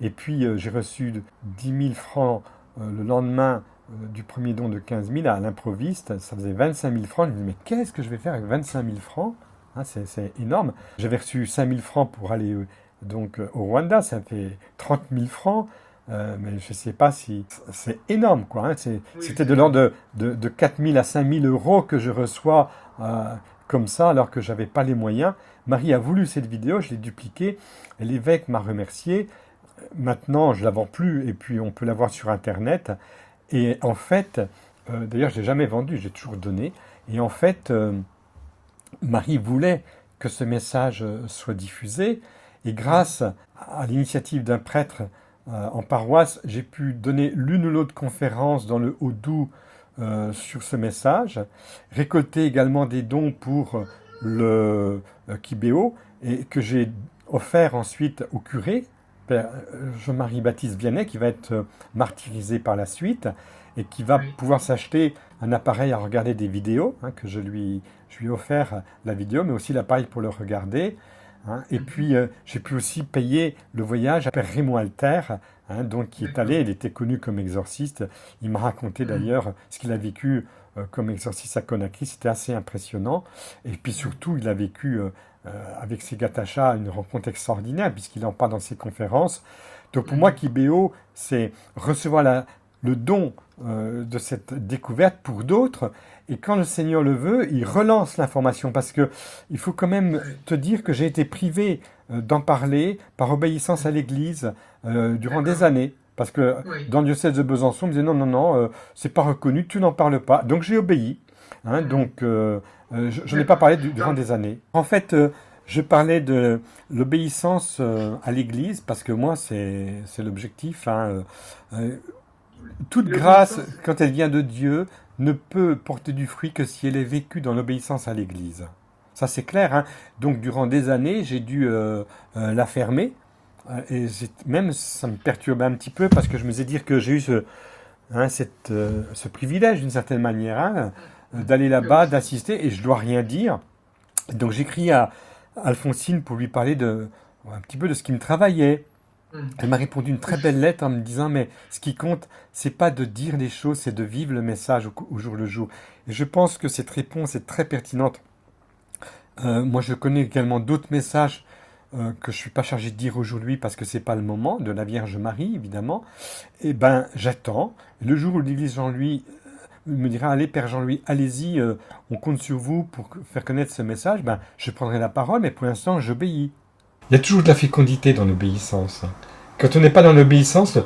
Et puis j'ai reçu 10 000 francs le lendemain du premier don de 15 000 à l'improviste. Ça faisait 25 000 francs. Je me dis, mais qu'est-ce que je vais faire avec 25 000 francs? Hein, c'est énorme. J'avais reçu 5 000 francs pour aller donc, au Rwanda. Ça fait 30 000 francs. Mais je ne sais pas si... C'est énorme, quoi. Hein. C'était de l'ordre de 4 000 à 5 000 euros que je reçois comme ça, alors que je n'avais pas les moyens. Marie a voulu cette vidéo, je l'ai dupliquée, et l'évêque m'a remercié. Maintenant, je ne la vends plus, et puis on peut la voir sur Internet. Et en fait, d'ailleurs, je ne l'ai jamais vendue, j'ai toujours donné. Et en fait, Marie voulait que ce message soit diffusé, et grâce à l'initiative d'un prêtre en paroisse, j'ai pu donner l'une ou l'autre conférence dans le Haut-Doubs sur ce message, récolter également des dons pour le Kibéo, et que j'ai offert ensuite au curé, Père Jean-Marie Baptiste Vianney, qui va être martyrisé par la suite, et qui va pouvoir s'acheter un appareil à regarder des vidéos, hein, que je lui ai offert la vidéo, mais aussi l'appareil pour le regarder. Hein. Et puis, j'ai pu aussi payer le voyage à Père Raymond Alter, hein, donc, qui est allé, il était connu comme exorciste. Il m'a raconté d'ailleurs ce qu'il a vécu comme exorciste à Conakry, c'était assez impressionnant. Et puis surtout, il a vécu avec ses Gatacha une rencontre extraordinaire, puisqu'il en parle dans ses conférences. Donc pour moi, Kibéo, c'est recevoir le don de cette découverte pour d'autres. Et quand le Seigneur le veut, il relance l'information, parce que il faut quand même te dire que j'ai été privé d'en parler par obéissance à l'Église durant des années. Parce que dans le diocèse de Besançon, on me disait non, c'est pas reconnu, tu n'en parles pas. Donc j'ai obéi. Hein, donc je n'ai pas parlé durant des années. En fait, je parlais de l'obéissance à l'Église, parce que moi, c'est l'objectif. Hein, toute grâce, quand elle vient de Dieu, ne peut porter du fruit que si elle est vécue dans l'obéissance à l'Église. Ça, c'est clair. Hein. Donc, durant des années, j'ai dû la fermer. Et même, ça me perturbait un petit peu, parce que je me disais dire que j'ai eu ce privilège, d'une certaine manière, hein, d'aller là-bas, d'assister, et je ne dois rien dire. Donc, j'écris à Alphonsine pour lui parler un petit peu de ce qui me travaillait. Elle m'a répondu une très belle lettre en me disant, mais ce qui compte, c'est pas de dire les choses, c'est de vivre le message au jour le jour. Et je pense que cette réponse est très pertinente. Moi, je connais également d'autres messages que je suis pas chargé de dire aujourd'hui, parce que c'est pas le moment, de la Vierge Marie, évidemment. Et ben, j'attends. Le jour où l'Église Jean-Louis me dira, allez, Père Jean-Louis, allez-y, on compte sur vous pour faire connaître ce message, ben, je prendrai la parole, mais pour l'instant, j'obéis. Il y a toujours de la fécondité dans l'obéissance. Quand on n'est pas dans l'obéissance,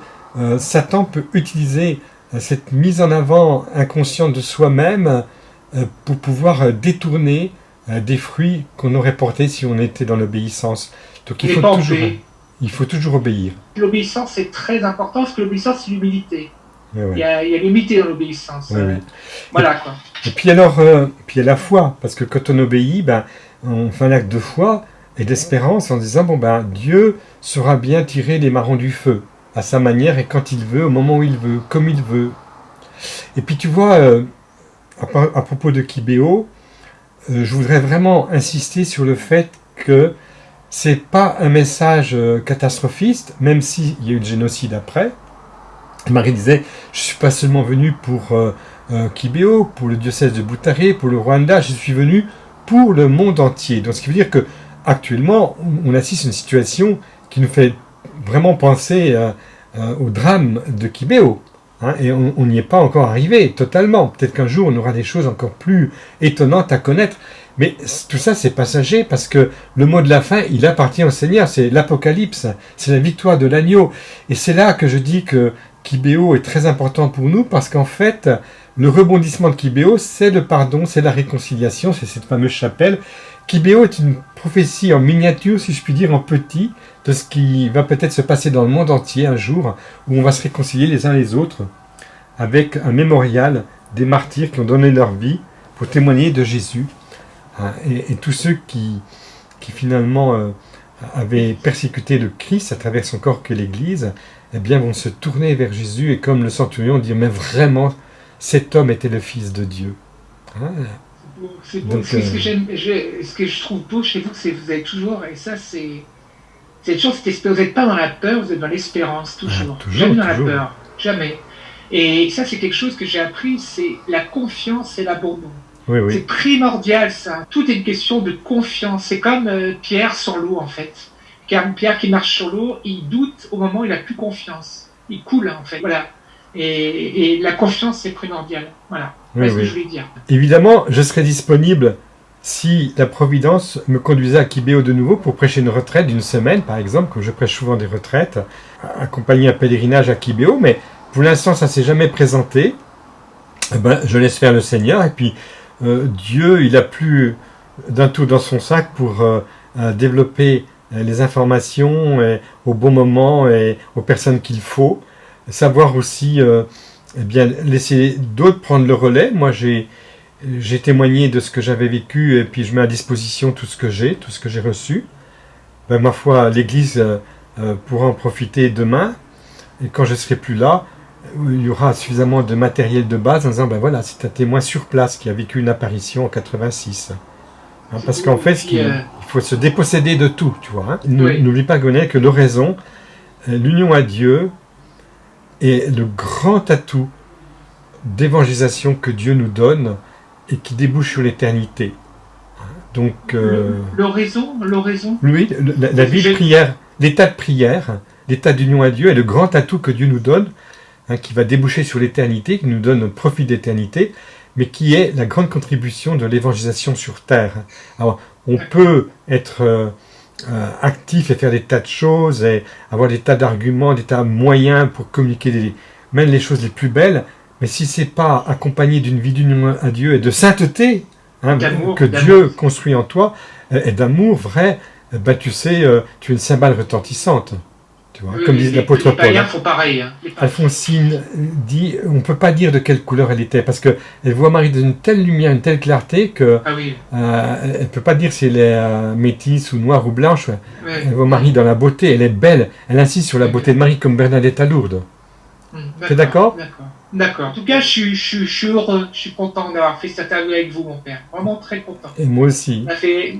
Satan peut utiliser cette mise en avant inconsciente de soi-même pour pouvoir détourner des fruits qu'on aurait portés si on était dans l'obéissance. Donc il faut toujours obéir. L'obéissance, c'est très important, parce que l'obéissance, c'est l'humilité. Ouais. Il y a l'humilité dans l'obéissance. Oui. Voilà, quoi. Et puis alors, puis il y a la foi, parce que quand on obéit, ben, on fait un acte de foi et d'espérance en disant, bon ben, Dieu saura bien tirer les marrons du feu, à sa manière et quand il veut, au moment où il veut, comme il veut. Et puis tu vois, à propos de Kibéo, je voudrais vraiment insister sur le fait que c'est pas un message catastrophiste, même s'il y a eu le génocide après. Marie disait, je suis pas seulement venu pour Kibéo, pour le diocèse de Butare, pour le Rwanda, je suis venu pour le monde entier. Donc ce qui veut dire que actuellement, on assiste à une situation qui nous fait vraiment penser au drame de Kibéo. Hein, et on n'y est pas encore arrivé totalement. Peut-être qu'un jour, on aura des choses encore plus étonnantes à connaître. Mais tout ça, c'est passager, parce que le mot de la fin, il appartient au Seigneur. C'est l'Apocalypse, c'est la victoire de l'agneau. Et c'est là que je dis que Kibéo est très important pour nous, parce qu'en fait, le rebondissement de Kibéo, c'est le pardon, c'est la réconciliation, c'est cette fameuse chapelle. Kibéo est une prophétie en miniature, si je puis dire, en petit, de ce qui va peut-être se passer dans le monde entier un jour, où on va se réconcilier les uns les autres, avec un mémorial des martyrs qui ont donné leur vie pour témoigner de Jésus. Et tous ceux qui finalement avaient persécuté le Christ à travers son corps que l'Église, eh bien vont se tourner vers Jésus et comme le centurion dire, mais vraiment, cet homme était le Fils de Dieu. C'est beau. Donc, ce que je trouve beau chez vous, c'est que vous avez toujours, et ça c'est C'est toujours cette espérance. Vous n'êtes pas dans la peur, vous êtes dans l'espérance, toujours. Toujours, Jamais dans toujours. la peur, jamais. Et ça, c'est quelque chose que j'ai appris, c'est la confiance et l'abandon. Oui, oui. C'est primordial, ça. Tout est une question de confiance. C'est comme Pierre sur l'eau, en fait. Car Pierre qui marche sur l'eau, il doute au moment où il n'a plus confiance. Il coule, en fait. Voilà. Et la confiance, c'est primordial. Voilà. Oui, C'est ce que oui. je voulais dire. Évidemment, je serais disponible si la Providence me conduisait à Kibéo de nouveau pour prêcher une retraite d'une semaine, par exemple, comme je prêche souvent des retraites, accompagner un pèlerinage à Kibéo, mais pour l'instant, ça ne s'est jamais présenté. Eh ben, je laisse faire le Seigneur, et puis Dieu, il a plus d'un tour dans son sac pour développer les informations au bon moment et aux personnes qu'il faut. Savoir aussi eh bien, laisser d'autres prendre le relais. Moi, j'ai témoigné de ce que j'avais vécu et puis je mets à disposition tout ce que j'ai reçu. Ben, ma foi, l'Église pourra en profiter demain. Et quand je ne serai plus là, il y aura suffisamment de matériel de base en disant, ben voilà, c'est un témoin sur place qui a vécu une apparition en 86. Hein, parce qu'en fait, il faut se déposséder de tout, tu vois. Hein. Oui. N'oublie pas, Gonel, que l'oraison, l'union à Dieu est le grand atout d'évangélisation que Dieu nous donne et qui débouche sur l'éternité. Donc, L'oraison. oui, la vie de prière, l'état de prière, l'état d'union à Dieu est le grand atout que Dieu nous donne, hein, qui va déboucher sur l'éternité, qui nous donne un profit d'éternité, mais qui est la grande contribution de l'évangélisation sur terre. Alors, on peut être actif et faire des tas de choses, et avoir des tas d'arguments, des tas de moyens pour communiquer même les choses les plus belles, mais si c'est pas accompagné d'une vie d'union à Dieu et de sainteté, hein, que Dieu construit en toi, et d'amour vrai, ben tu sais, tu es une cymbale retentissante. Tu vois, comme disait l'apôtre Paul. Les païens font pareil. Hein. Alphonsine dit, on ne peut pas dire de quelle couleur elle était, parce qu'elle voit Marie dans une telle lumière, une telle clarté, que oui. elle ne peut pas dire si elle est métisse ou noire ou blanche. Oui. Elle voit Marie dans la beauté, elle est belle, elle insiste sur la beauté de Marie comme Bernadette à Lourdes. T'es d'accord ? D'accord. En tout cas, je suis heureux, je suis content d'avoir fait cette interview avec vous, mon père. Vraiment très content. Et moi aussi.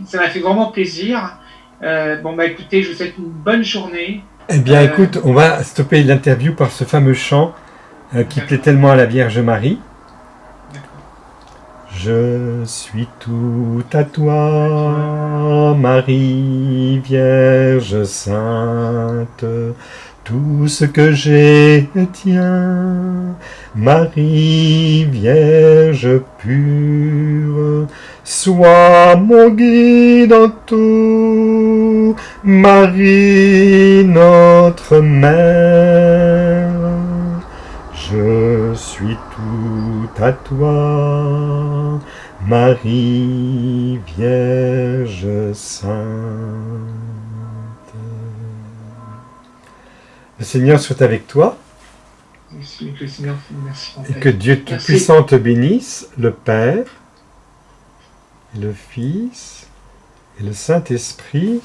Ça m'a fait vraiment plaisir. Écoutez, je vous souhaite une bonne journée. Eh bien, écoute, on va stopper l'interview par ce fameux chant qui plaît tellement à la Vierge Marie. Je suis tout à toi, Marie, Vierge Sainte. Tout ce que j'ai est tien, Marie, Vierge pure, sois mon guide en tout, Marie, notre mère. Je suis tout à toi, Marie, Vierge Sainte. Le Seigneur soit avec toi. Merci, que le Seigneur, merci, et que Dieu Tout-Puissant te bénisse, le Père, et le Fils, et le Saint-Esprit.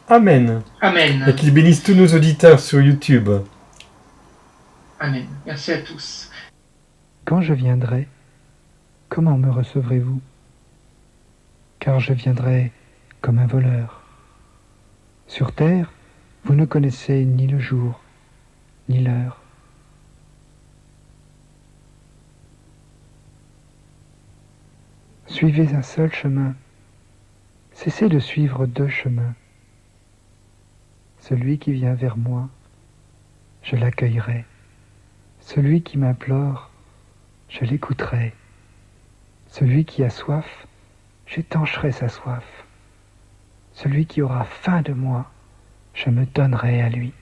Amen. Amen. Et qu'il bénisse tous nos auditeurs sur YouTube. Amen. Merci à tous. Quand je viendrai, comment me recevrez-vous? Car je viendrai comme un voleur. Sur terre, vous ne connaissez ni le jour, ni l'heure. Suivez un seul chemin. Cessez de suivre deux chemins. Celui qui vient vers moi, je l'accueillerai. Celui qui m'implore, je l'écouterai. Celui qui a soif, j'étancherai sa soif. Celui qui aura faim de moi, je me donnerai à lui.